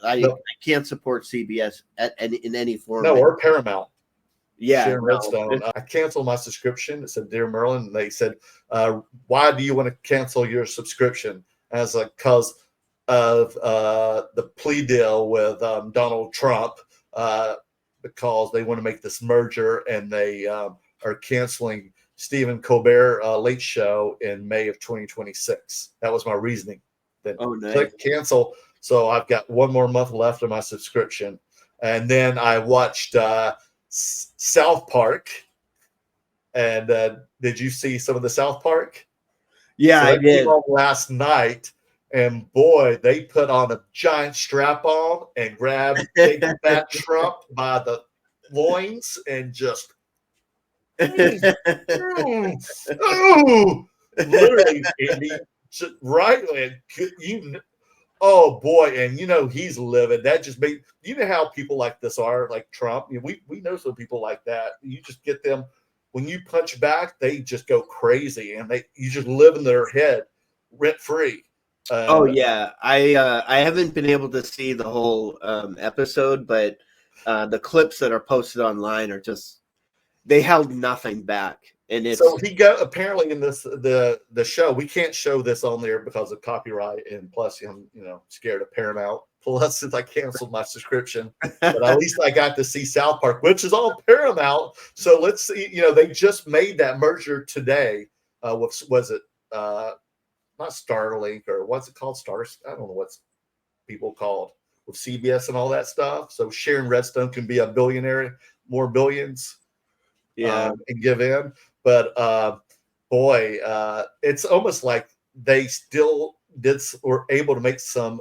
I can't support CBS in any form. No, or Paramount. Yeah, Sharon Redstone. I canceled my subscription. It said, "Dear Merlin," and they said, "Why do you want to cancel your subscription?" And I was like, "Because of the plea deal with Donald Trump, because they want to make this merger, and they are canceling Stephen Colbert Late Show in May of 2026. That was my reasoning. Then click cancel. So I've got one more month left of my subscription, and then I watched South Park. And did you see some of the South Park? Yeah, I did. Last night, and boy, they put on a giant strap on and grabbed Big Fat Trump by the loins and just literally, Andy, right? And oh boy, and he's livid. That just made how people like this are, like Trump. We know some people like that. You just get them when you punch back, they just go crazy, and you just live in their head rent free. Oh yeah, I haven't been able to see the whole episode, but the clips that are posted online are just, they held nothing back. And it's so he got, apparently in this the show, we can't show this on there because of copyright, and plus I'm scared of Paramount. Plus, since I canceled my subscription, but at least I got to see South Park, which is on Paramount. So let's see. They just made that merger today. Was it not Starlink, or what's it called? I don't know what's people called with CBS and all that stuff. So Sharon Redstone can be a billionaire, more billions, and give in. But boy, it's almost like they still were able to make some,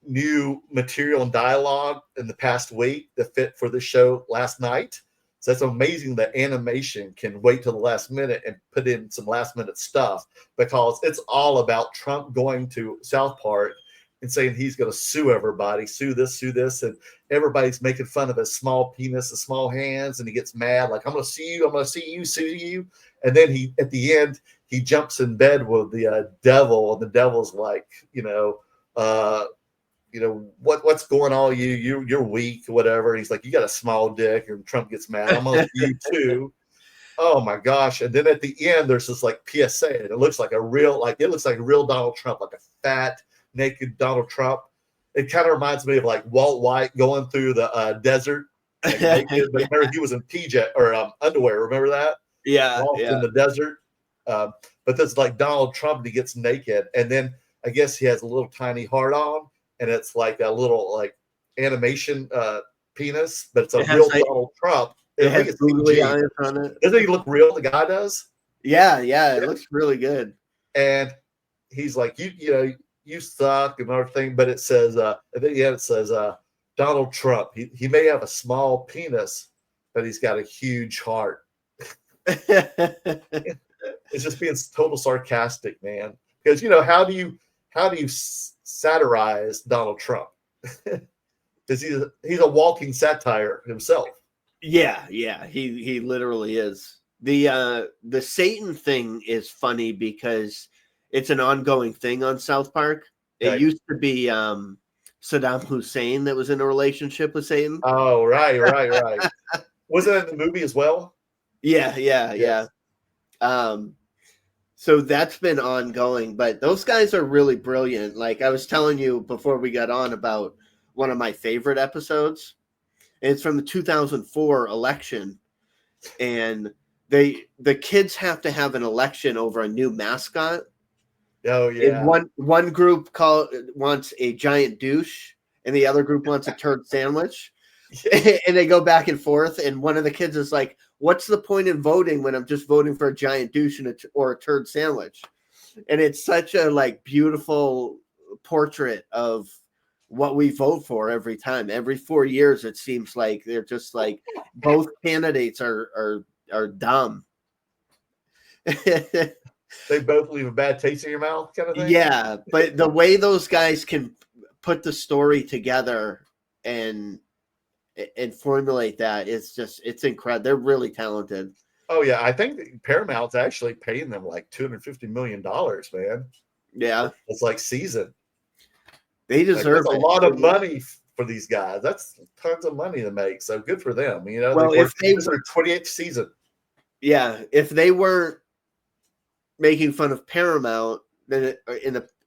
new material and dialogue in the past week that fit for the show last night. So it's amazing that animation can wait till the last minute and put in some last minute stuff, because it's all about Trump going to South Park and saying he's going to sue everybody, sue this, and everybody's making fun of his small penis and small hands, and he gets mad, like, I'm going to sue you. And then at the end, he jumps in bed with the devil, and the devil's like, what's going on? You're weak, whatever. He's like, you got a small dick, and Trump gets mad. I'm on you too. Oh my gosh! And then at the end, there's this like PSA, and it looks like a real Donald Trump, like a fat, naked Donald Trump. It kind of reminds me of like Walt White going through the desert, like, naked. But remember, he was in PJ or underwear. Remember that? Yeah, in the desert. But this is like Donald Trump, and he gets naked, and then I guess he has a little tiny heart on. And it's like a little like animation penis, but it's a real Donald Trump. It has googly eyes on it. Doesn't he look real? The guy does. Yeah, it looks really good. And he's like, you suck and everything. But it says, at the end, it says Donald Trump. He may have a small penis, but he's got a huge heart. It's just being total sarcastic, man. Because how do you satirize Donald Trump? Because he's a walking satire himself. Yeah, he literally is. The Satan thing is funny because it's an ongoing thing on South Park. It used to be Saddam Hussein that was in a relationship with Satan. Oh, right. Was it in the movie as well? Yeah. So that's been ongoing, but those guys are really brilliant. Like I was telling you before we got on about one of my favorite episodes. It's from the 2004 election, and the kids have to have an election over a new mascot. Oh yeah. And one group wants a giant douche, and the other group wants a turd sandwich. And they go back and forth, and one of the kids is like, what's the point in voting when I'm just voting for a giant douche or a turd sandwich? And it's such a like beautiful portrait of what we vote for every time. Every 4 years, it seems like they're just like both candidates are dumb. They both leave a bad taste in your mouth, kind of thing. Yeah, but the way those guys can put the story together and formulate that, it's incredible. They're really talented. Oh yeah, I think Paramount's actually paying them like $250 million, man. Yeah, it's like season. They deserve a lot of money for these guys. That's tons of money to make. So good for them. Well, if they were 28th season. Yeah, if they weren't making fun of Paramount, then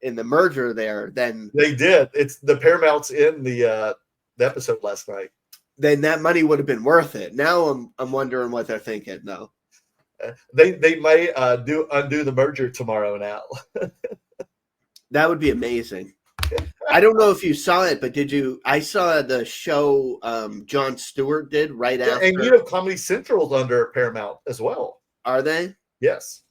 in the merger there, then they did. It's the Paramount's in the episode last night. Then that money would have been worth it. Now I'm wondering what they're thinking. No, they may undo the merger tomorrow now. That would be amazing. I don't know if you saw it, but did you? I saw the show Jon Stewart did right after. And Comedy Central's under Paramount as well. Are they? Yes.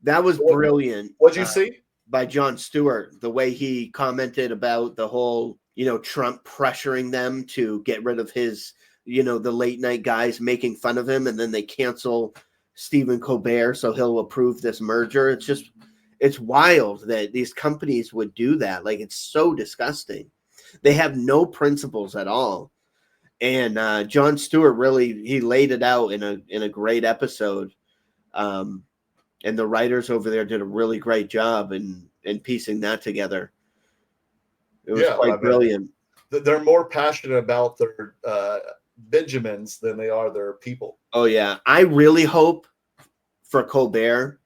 That was brilliant. What'd you see? By Jon Stewart, the way he commented about the whole, Trump pressuring them to get rid of his, the late night guys making fun of him, and then they cancel Stephen Colbert so he'll approve this merger. It's wild that these companies would do that. Like, it's so disgusting. They have no principles at all. And Jon Stewart he laid it out in a great episode. And the writers over there did a really great job in piecing that together. It was quite brilliant. They're more passionate about their Benjamins than they are their people. Oh, yeah. I really hope for Colbert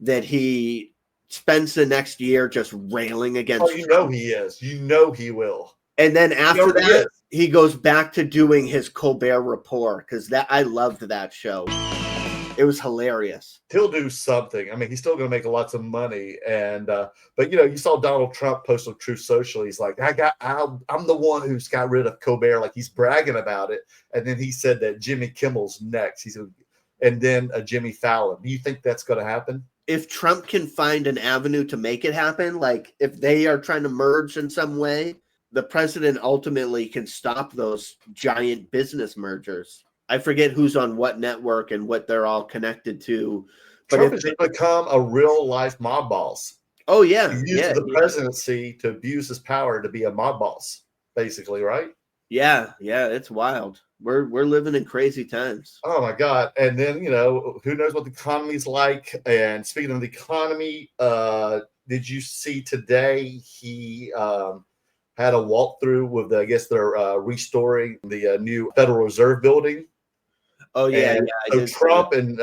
that he spends the next year just railing against Trump. Know he is. You know he will. And then after that, he goes back to doing his Colbert Report, because I loved that show. It was hilarious. He'll do something. I mean, he's still going to make lots of money. And but you saw Donald Trump post on Truth Social. He's like, I'm the one who's got rid of Colbert. Like, he's bragging about it. And then he said that Jimmy Kimmel's next. And then Jimmy Fallon. Do you think that's going to happen? If Trump can find an avenue to make it happen, like if they are trying to merge in some way, the president ultimately can stop those giant business mergers. I forget who's on what network and what they're all connected to. But Trump has become a real life mob boss. Oh, yeah. He used the presidency to abuse his power to be a mob boss, basically, right? Yeah, it's wild. We're living in crazy times. Oh, my God. And then, who knows what the economy's like. And speaking of the economy, did you see today he had a walkthrough with, I guess they're restoring the new Federal Reserve building. Oh, yeah. So Trump and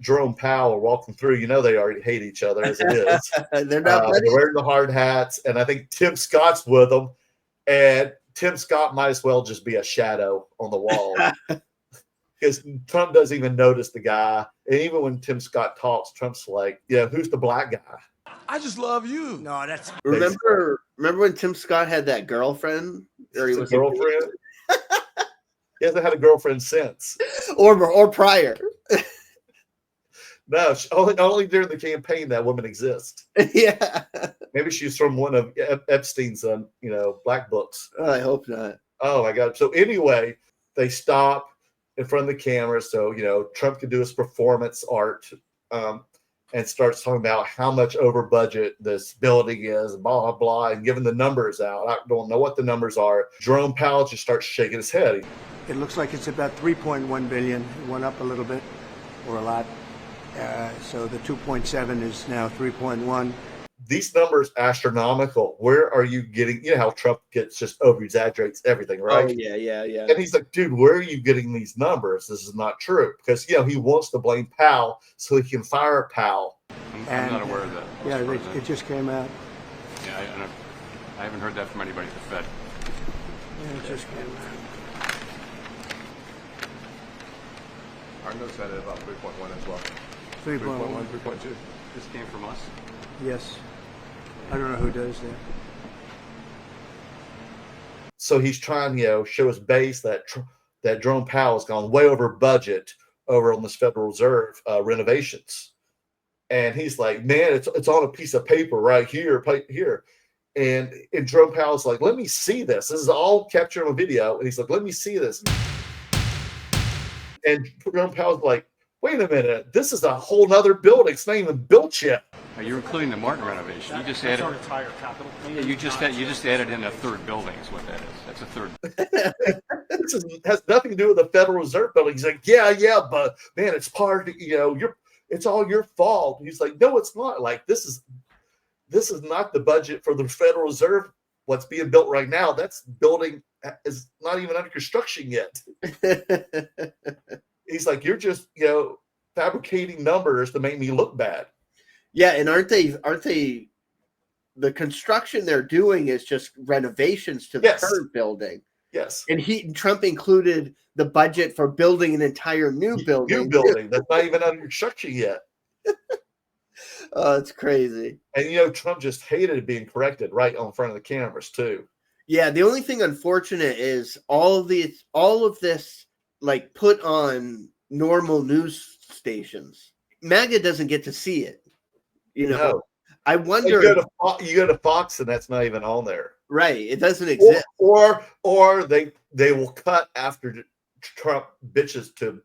Jerome Powell are walking through. They already hate each other as it is. They're not they're wearing the hard hats. And I think Tim Scott's with them. And Tim Scott might as well just be a shadow on the wall. Because Trump doesn't even notice the guy. And even when Tim Scott talks, Trump's like, who's the black guy? I just love you. No, that's remember when Tim Scott had that girlfriend? Or he was a girlfriend? He hasn't had a girlfriend since. Or prior. No, only during the campaign that woman exists. Yeah. Maybe she's from one of Epstein's, black books. Oh, I hope not. Oh, my God. So anyway, they stop in front of the camera so, Trump can do his performance art and starts talking about how much over budget this building is, blah, blah, blah, and giving the numbers out. I don't know what the numbers are. Jerome Powell just starts shaking his head. It looks like it's about 3.1 billion. It went up a little bit, or a lot. So the 2.7 is now 3.1. These numbers astronomical. Where are you getting? How Trump gets just over exaggerates everything, right? Oh, yeah. And he's like, dude, where are you getting these numbers? This is not true. Because he wants to blame Powell so he can fire Powell. I'm not aware of that. Yeah, it just came out. Yeah, I haven't heard that from anybody at the Fed. Yeah, it just came out. Our notes had it about 3.1 as well. 3.1, 3.2. This came from us? Yes. I don't know who does that. So he's trying, show his base that Jerome Powell's gone way over budget over on this Federal Reserve renovations. And he's like, man, it's on a piece of paper right here. And Jerome Powell's like, let me see this. This is all captured on video. And he's like, let me see this. And Jerome Powell's like, wait a minute, this is a whole nother building. It's not even built yet. You're including the Martin renovation. You just added our entire capital. Yeah, you just added in a third building is what that is. That's a third. This has nothing to do with the Federal Reserve building. He's like, yeah, but man, it's part of, it's all your fault. He's like, no, it's not. Like, this is not the budget for the Federal Reserve. What's being built right now, that's building is not even under construction yet. He's like, you're just, fabricating numbers to make me look bad. Yeah, and aren't they the construction they're doing is just renovations to the current building. Yes. And Trump included the budget for building an entire new building. New building that's not even under construction yet. Oh, it's crazy. And Trump just hated being corrected right in front of the cameras too. Yeah, the only thing unfortunate is all of this like put on normal news stations. MAGA doesn't get to see it. No. I wonder. You go to Fox and that's not even on there. Right. It doesn't exist. Or they will cut after Trump bitches to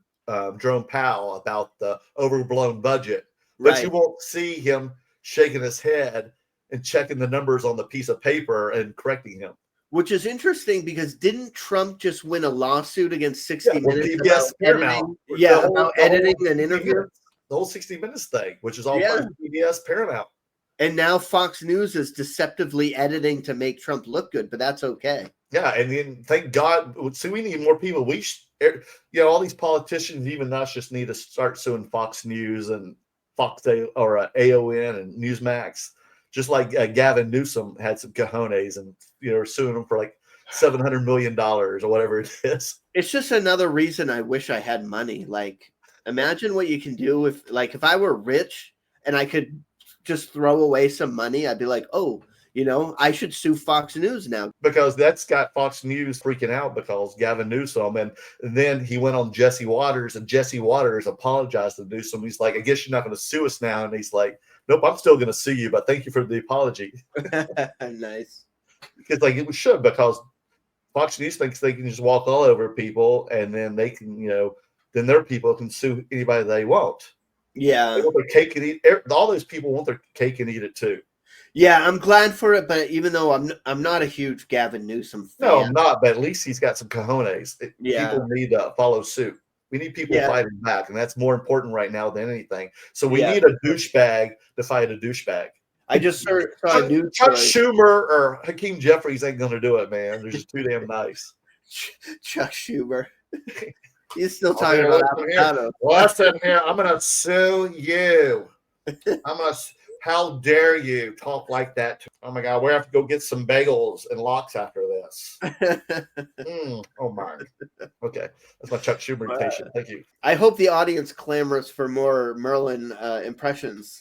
Jerome Powell about the overblown budget. But you won't see him shaking his head and checking the numbers on the piece of paper and correcting him. Which is interesting because didn't Trump just win a lawsuit against 60 well, Minutes PBS about Paramount. editing? Yeah, The whole- about the whole editing an 60 interview. Minutes, the whole 60 Minutes thing, which is all Yeah. part of PBS Paramount. And now Fox News is deceptively editing to make Trump look good, but that's okay. Yeah, and then thank God. See, we need more people. All these politicians, even us, just need to start suing Fox News and AON and Newsmax. Just like Gavin Newsom had some cojones and suing them for like $700 million or whatever it is. It's just another reason I wish I had money. Like, imagine what you can do if I were rich and I could just throw away some money. I'd be like, oh, I should sue Fox News now. Because that's got Fox News freaking out because Gavin Newsom. And then he went on Jesse Waters, and Jesse Waters apologized to Newsom. He's like, I guess you're not going to sue us now. And he's like, nope, I'm still going to sue you, but thank you for the apology. Nice. Because it should, because Fox News thinks they can just walk all over people, and then they can, then their people can sue anybody they want. Yeah. They want their cake and eat. All those people want their cake and eat it too. Yeah, I'm glad for it, but even though I'm not a huge Gavin Newsom fan. No, I'm not, but at least he's got some cojones. People need to follow suit. We need people fighting back, and that's more important right now than anything. So we need a douchebag to fight a douchebag. I just saw a news Chuck story. Schumer or Hakeem Jeffries ain't going to do it, man. They're just too damn nice. Chuck Schumer. He's still talking about avocado. Listen here, I'm going to sue you. How dare you talk like that? Oh my God, we have to go get some bagels and lox after this. Oh my. Okay, that's my Chuck Schumer imitation. Thank you. I hope the audience clamors for more Merlin impressions.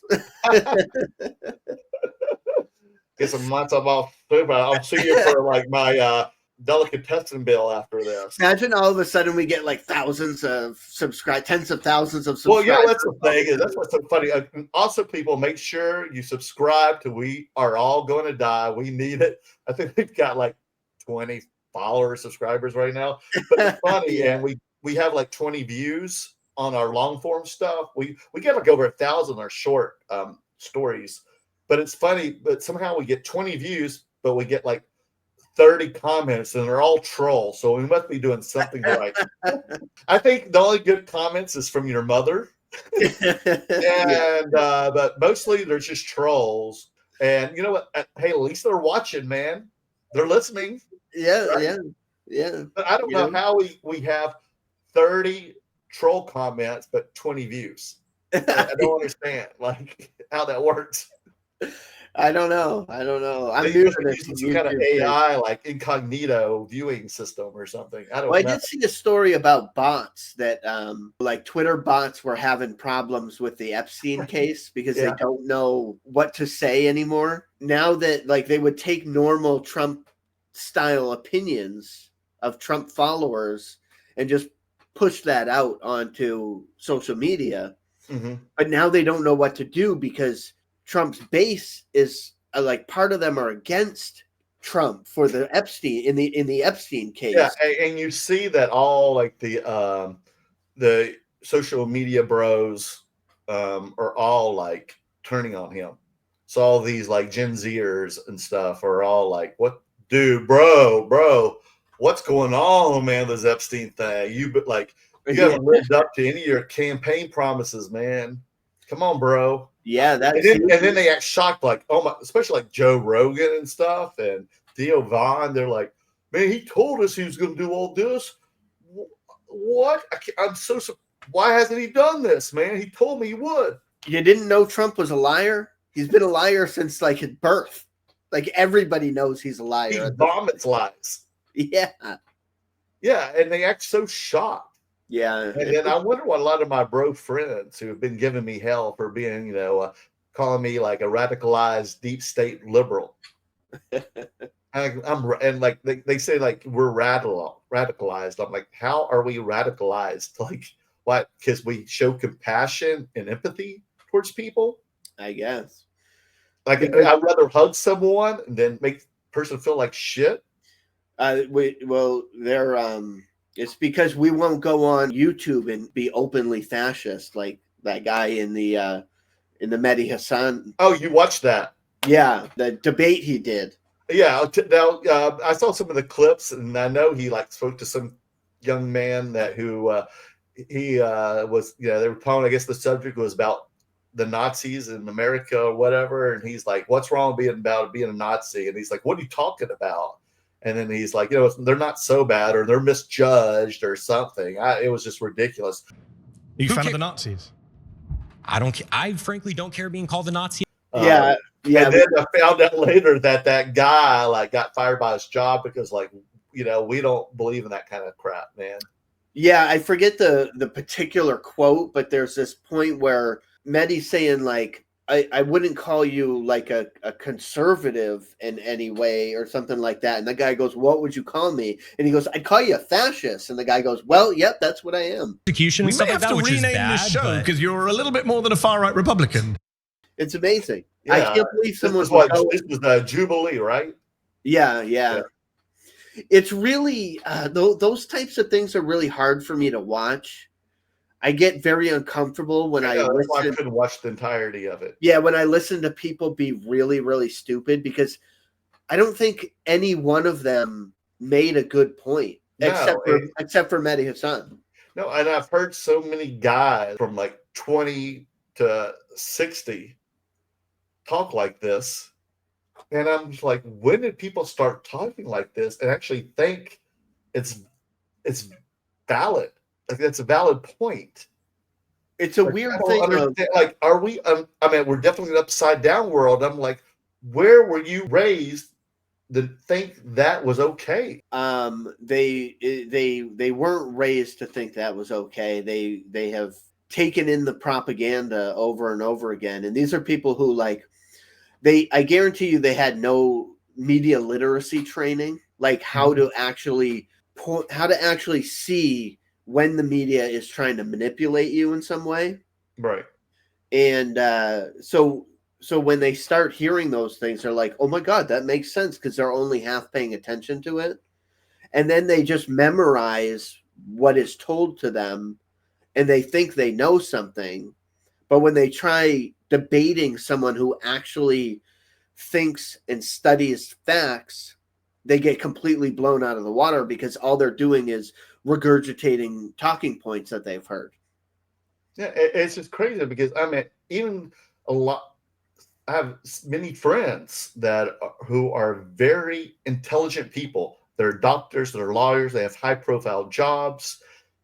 Get some matzo ball soup. I'll see you for like my delicatessen bill after this. Imagine all of a sudden we get like thousands of tens of thousands of Well, subscribers. yeah, that's the thing. That's what's so funny. Also, people, make sure you subscribe to We Are All Going to Die. We need it. I think we've got like 20 followers, subscribers right now. But it's funny, and we have like 20 views on our long form stuff. We get like over 1,000 on our short stories. But it's funny, but somehow we get 20 views, but we get like 30 comments, and they're all trolls. So we must be doing something right. I think the only good comments is from your mother. And but mostly they're just trolls. And you know what? Hey, at least they're watching, man. They're listening. Yeah, right? yeah. But I don't know how we have 30 troll comments but 20 views. I don't understand like how that works. I don't know. I'm They new must to be this using some kind of AI like incognito viewing system or something. I don't know. I did see a story about bots that like Twitter bots were having problems with the Epstein case because they don't know what to say anymore. Now that like they would take normal Trump style opinions of Trump followers and just push that out onto social media. Mm-hmm. But now they don't know what to do because Trump's base is like part of them are against Trump for the Epstein in the Epstein case. Yeah, and you see that all like the social media bros are all like turning on him. So all these like Gen Zers and stuff are all like, "What, dude, bro? What's going on, man? This Epstein thing? You haven't lived up to any of your campaign promises, man. Come on, bro." Yeah, and then they act shocked, like, oh my, especially like Joe Rogan and stuff and Theo Vaughn. They're like, man, he told us he was going to do all this. What? I'm so why hasn't he done this, man? He told me he would. You didn't know Trump was a liar? He's been a liar since like his birth. Like everybody knows he's a liar. He vomits lies. Yeah. Yeah, and they act so shocked. Yeah. And then I wonder what a lot of my bro friends who have been giving me hell for being, calling me like a radicalized deep state liberal. And like they say like we're radicalized. I'm like, how are we radicalized? Like what? Because we show compassion and empathy towards people. I guess. Like I'd rather hug someone than make the person feel like shit. It's because we won't go on YouTube and be openly fascist like that guy in the Mehdi Hassan. Oh, you watched that? Yeah, the debate he did. Yeah. Now, I saw some of the clips, and I know he like spoke to some young man who he was. They were talking. I guess the subject was about the Nazis in America or whatever, and he's like, "What's wrong being a Nazi?" And he's like, "What are you talking about?" And then he's like, they're not so bad, or they're misjudged, or something. It was just ridiculous. Are you a fan of the Nazis? I don't. I frankly don't care being called a Nazi. Yeah. And then I found out later that guy like got fired by his job because we don't believe in that kind of crap, man. Yeah, I forget the particular quote, but there's this point where Mehdi's saying like, I wouldn't call you like a conservative in any way or something like that. And the guy goes, what would you call me? And he goes, I'd call you a fascist. And the guy goes, well, yep, that's what I am. Execution. We may have to rename the show because you're a little bit more than a far-right Republican. It's amazing. Yeah. I can't believe someone. This was the Jubilee, right? Yeah. It's really those types of things are really hard for me to watch. I get very uncomfortable when I listen. I couldn't watch the entirety of it. Yeah, when I listen to people be really, really stupid, because I don't think any one of them made a good point, except for Mehdi Hassan. No, and I've heard so many guys from like 20 to 60 talk like this, and I'm just like, when did people start talking like this and actually think it's valid? Like that's a valid point. It's a weird thing. Like, are we? I mean, we're definitely an upside down world. I'm like, where were you raised to think that was okay? They weren't raised to think that was okay. They have taken in the propaganda over and over again, and these are people who like. I guarantee you they had no media literacy training, like how to actually see when the media is trying to manipulate you in some way. Right. And so when they start hearing those things, they're like, oh my God, that makes sense, because they're only half paying attention to it. And then they just memorize what is told to them, and they think they know something. But when they try debating someone who actually thinks and studies facts, they get completely blown out of the water, because all they're doing is regurgitating talking points that they've heard. Yeah, it's just crazy, because I mean, even I have many friends who are very intelligent people. They're doctors, they're lawyers, they have high profile jobs,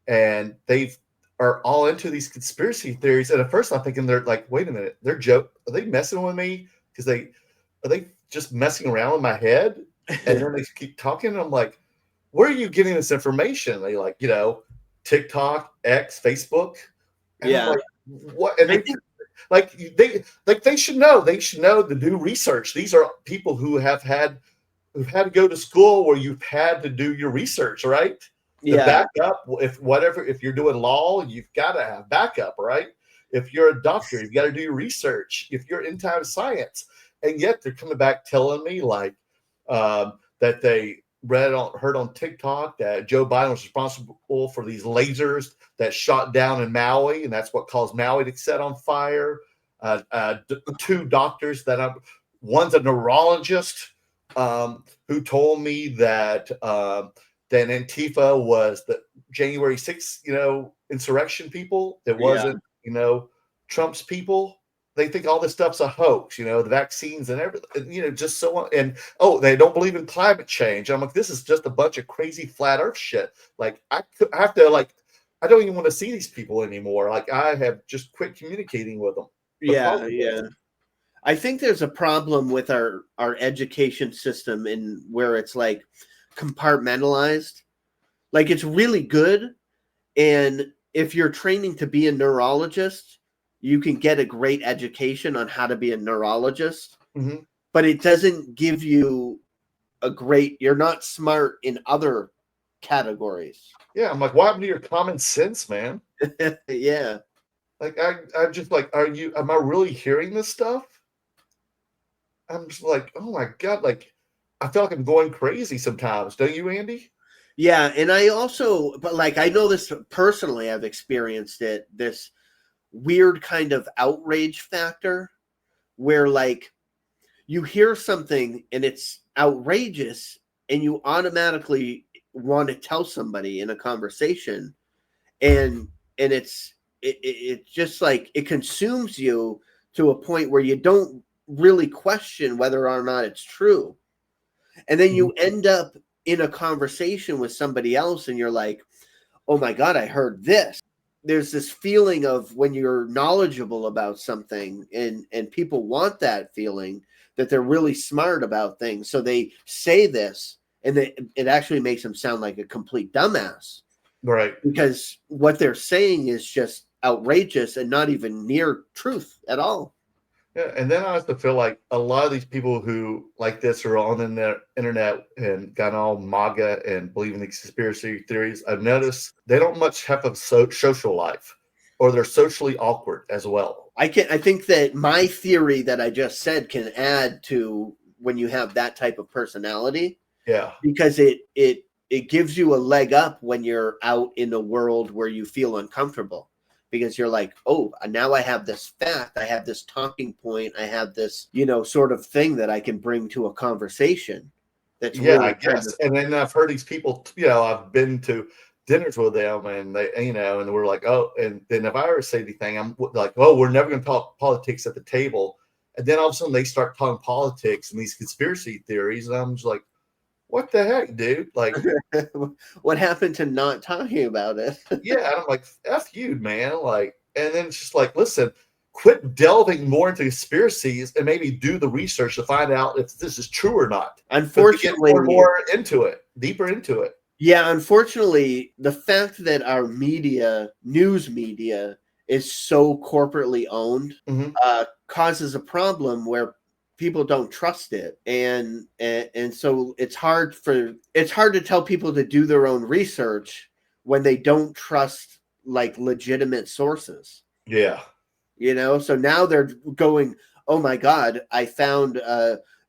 and they are all into these conspiracy theories. And at first I'm thinking, they're like, wait a minute, are they messing with me? Because are they just messing around with my head? And then they keep talking, and I'm like, where are you getting this information? They like, TikTok, X, Facebook. And yeah. Like, what? And they should know. They should know to do research. These are people who've had to go to school where you've had to do your research, right? Yeah. Back up, if you're doing law, you've got to have backup, right? If you're a doctor, you've got to do your research. If you're in time science, and yet they're coming back telling me like that they heard on TikTok that Joe Biden was responsible for these lasers that shot down in Maui, and that's what caused Maui to set on fire. Two doctors one's a neurologist who told me that Antifa was the January 6th, insurrection people. That wasn't, Trump's people. They think all this stuff's a hoax, the vaccines and everything, just so on. And, they don't believe in climate change. I'm like, this is just a bunch of crazy flat earth shit. Like, I have to, I don't even want to see these people anymore. Like, I have just quit communicating with them. Yeah. I think there's a problem with our education system in where it's like compartmentalized. Like, it's really good, and if you're training to be a neurologist, you can get a great education on how to be a neurologist. Mm-hmm. But it doesn't give you you're not smart in other categories. Yeah, I'm like, what happened to your common sense, man? Yeah. Like, I'm just like, am I really hearing this stuff? I'm just like, oh my God, like, I feel like I'm going crazy sometimes. Don't you, Andy? Yeah, and I know this personally, I've experienced it, this weird kind of outrage factor where, like, you hear something and it's outrageous and you automatically want to tell somebody in a conversation, and it's just like it consumes you to a point where you don't really question whether or not it's true. And then you end up in a conversation with somebody else and you're like, oh my God, I heard this. There's this feeling of when you're knowledgeable about something, and people want that feeling that they're really smart about things. So they say this, and it actually makes them sound like a complete dumbass. Right. Because what they're saying is just outrageous and not even near truth at all. Yeah, and then I also feel like a lot of these people who like this are on the internet and got all MAGA and believe in these conspiracy theories. I've noticed they don't much have a social life, or they're socially awkward as well. I think that my theory that I just said can add to when you have that type of personality. Yeah, because it gives you a leg up when you're out in a world where you feel uncomfortable. Because you're like, oh, now I have this fact, I have this talking point, I have this, sort of thing that I can bring to a conversation. That's really I guess. And then I've heard these people, I've been to dinners with them, and they, and we're like, oh, and then if I ever say anything, I'm like, oh, we're never going to talk politics at the table. And then all of a sudden they start talking politics and these conspiracy theories, and I'm just like, what the heck, dude? Like, what happened to not talking about it? Yeah, and I'm like, F you, man. Like, and then it's just like, listen, quit delving more into conspiracies and maybe do the research to find out if this is true or not. Unfortunately, get more into it, deeper into it. Yeah, unfortunately, the fact that our news media, is so corporately owned, causes a problem where people don't trust it, and so it's hard to tell people to do their own research when they don't trust like legitimate sources. Yeah. So now they're going, oh my God, I found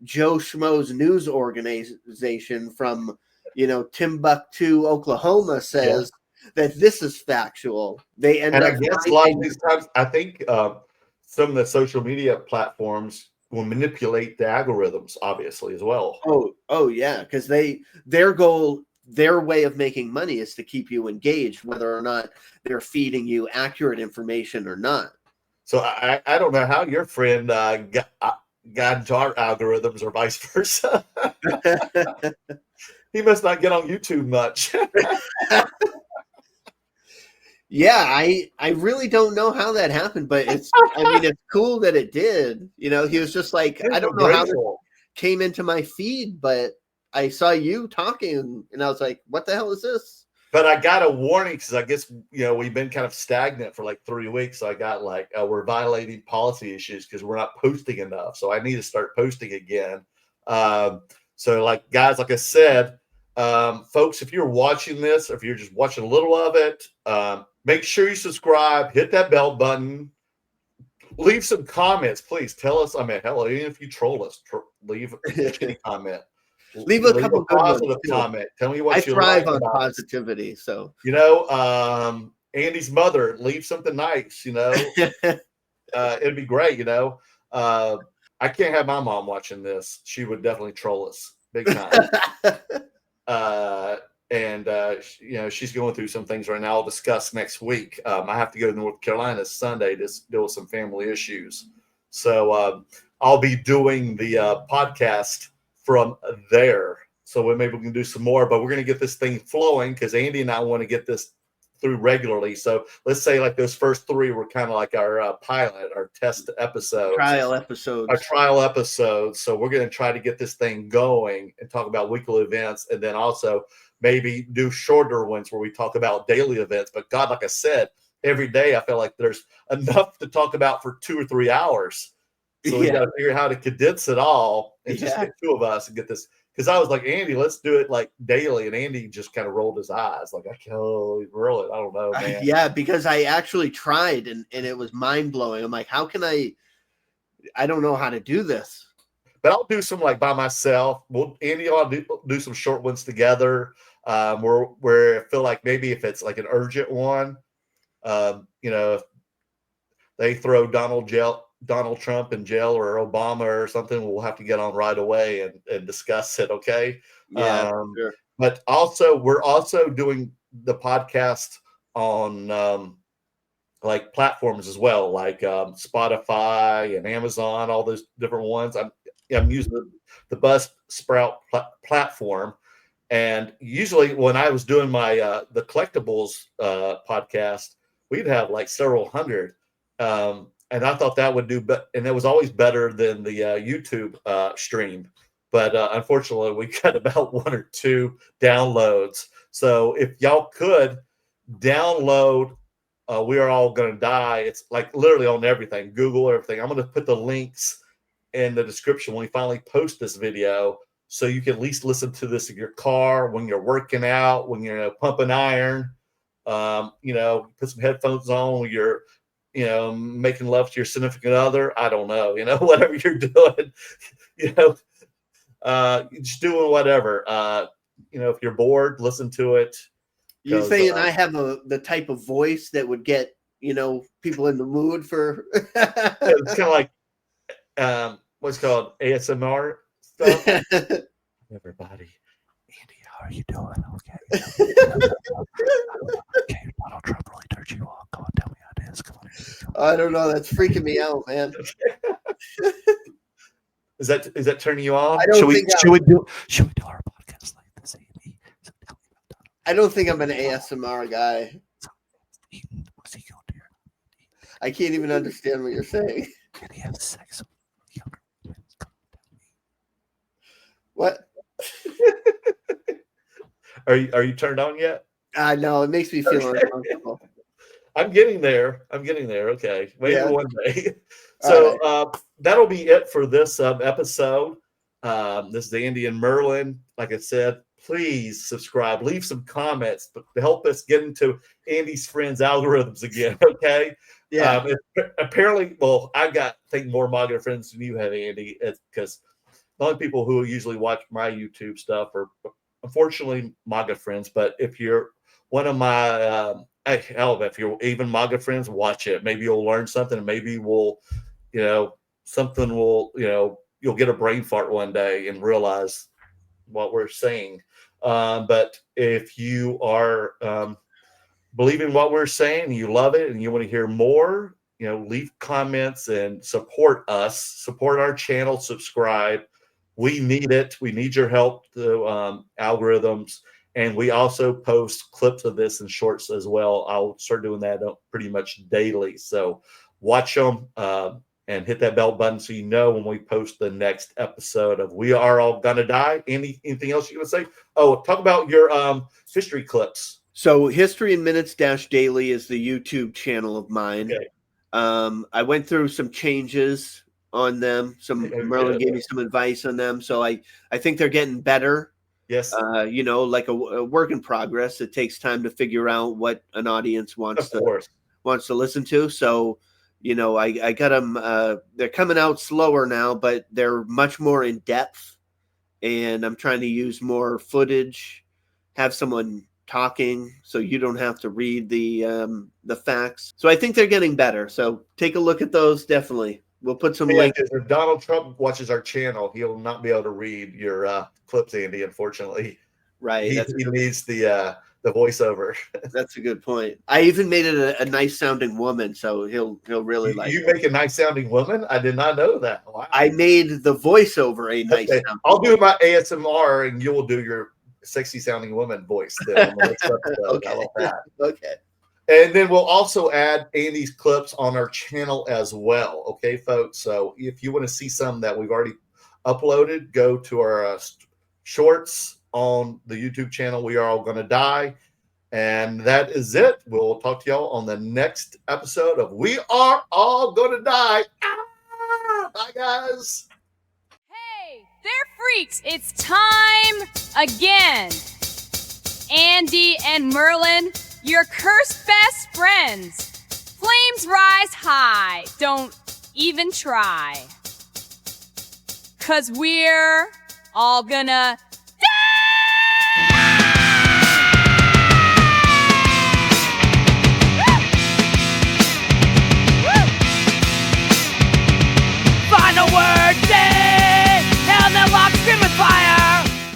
Joe Schmo's news organization from Timbuktu, Oklahoma says that this is factual. They end up, I guess a lot of these times, I think some of the social media platforms will manipulate the algorithms, obviously, as well. Oh yeah, because their goal, their way of making money is to keep you engaged, whether or not they're feeding you accurate information or not. So I don't know how your friend got into our algorithms or vice versa. He must not get on YouTube much. Yeah, I really don't know how that happened, but it's cool that it did. He was just like, I don't know how it came into my feed, but I saw you talking and I was like, what the hell is this? But I got a warning because I guess, we've been kind of stagnant for like 3 weeks. So I got like, we're violating policy issues because we're not posting enough. So I need to start posting again. So like, guys, like I said, folks, if you're watching this, or if you're just watching a little of it, make sure you subscribe, hit that bell button, leave some comments, please. Tell us, hell, even if you troll us, leave a comment. Leave a couple good positive comment. Tell me what you thrive like on about positivity. So Andy's mother, leave something nice. It'd be great. I can't have my mom watching this. She would definitely troll us big time. She's going through some things right now. I'll discuss next week. I have to go to North Carolina Sunday to deal with some family issues. So I'll be doing the podcast from there. So maybe we can do some more, but we're going to get this thing flowing because Andy and I want to get this through regularly. So let's say like those first 3 were kind of like our pilot, our test episodes. Trial episodes. Our trial episodes. So we're going to try to get this thing going and talk about weekly events, and then also maybe do shorter ones where we talk about daily events. But God, like I said, every day I feel like there's enough to talk about for 2 or 3 hours. So we got to figure out how to condense it all and just get 2 of us and get this. Because I was like, Andy, let's do it like daily. And Andy just kind of rolled his eyes. Like, really? I don't know, man. Yeah, because I actually tried and it was mind blowing. I'm like, how can I don't know how to do this. But I'll do some like by myself. Andy and I'll do some short ones together. Where I feel like maybe if it's like an urgent one, if they throw Donald Donald Trump in jail or Obama or something, we'll have to get on right away and discuss it. Okay. Yeah, sure. But also, we're also doing the podcast on like platforms as well, like Spotify and Amazon, all those different ones. I'm using the Buzzsprout platform. And usually when I was doing my the collectibles podcast, we'd have like several hundred. And I thought that would do, and it was always better than the YouTube stream. But unfortunately, we got about 1 or 2 downloads. So if y'all could download We Are All Gonna Die, it's like literally on everything, Google, everything. I'm going to put the links in the description when we finally post this video, so you can at least listen to this in your car, when you're working out, when you're pumping iron, put some headphones on when you're, making love to your significant other. I don't know, whatever you're doing, just doing whatever. If you're bored, listen to it. You're saying I have the type of voice that would get, people in the mood for. It's kind of like what's called ASMR stuff. Everybody, Andy, how are you doing? Okay. Okay, Donald Trump really turned you on. Come on, tell me how it is. Come on. I don't know. That's freaking me out, man. Is that turning you on? I don't Should we do our podcast like this, Andy? So tell me about Donald. I don't think I'm an ASMR guy. What's he going to do? I can't even understand what you're saying. Can he have sex with younger women? What? Are you turned on yet? No, it makes me feel uncomfortable. I'm getting there. Okay. Maybe one day. So that'll be it for this episode. This is Andy and Merlin. Like I said, please subscribe, leave some comments to help us get into Andy's friends' algorithms again. Okay. Yeah. Apparently, I think more MAGA friends than you have, Andy. It's because the only people who usually watch my YouTube stuff are, unfortunately, MAGA friends. But if you're one of my if you're even MAGA friends, watch it. Maybe you'll learn something, and maybe you'll get a brain fart one day and realize what we're saying. But if you are believing what we're saying, you love it, and you want to hear more, leave comments and support us, support our channel, subscribe. We need it. We need your help to algorithms. And we also post clips of this in shorts as well. I'll start doing that pretty much daily. So watch them and hit that bell button so you know when we post the next episode of We Are All Gonna Die. Anything else you would say? Oh, talk about your history clips. So History in Minutes Daily is the YouTube channel of mine. Okay. I went through some changes on them. Merlin gave me some advice on them. So I think they're getting better. Yes. Like a work in progress. It takes time to figure out what an audience wants to listen to. So, I got them. They're coming out slower now, but they're much more in depth. And I'm trying to use more footage, have someone talking, so you don't have to read the facts. So I think they're getting better. So take a look at those. Definitely. We'll put some links. If Donald Trump watches our channel, he'll not be able to read your clips, Andy, unfortunately. Right. He needs the voiceover. That's a good point. I even made it a nice sounding woman, so he'll really like it. You make a nice sounding woman? I did not know that. Wow. I made the voiceover a nice sounding. I'll do my ASMR and you will do your sexy sounding woman voice. Okay. I love that. Okay. And then we'll also add Andy's clips on our channel as well. Okay, folks. So if you want to see some that we've already uploaded, go to our shorts on the YouTube channel. We Are All Gonna Die. And that is it. We'll talk to y'all on the next episode of We Are All Gonna Die. Bye, guys. Hey, they're freaks. It's time again. Andy and Merlin, your cursed best friends. Flames rise high. Don't even try. 'Cause we're all gonna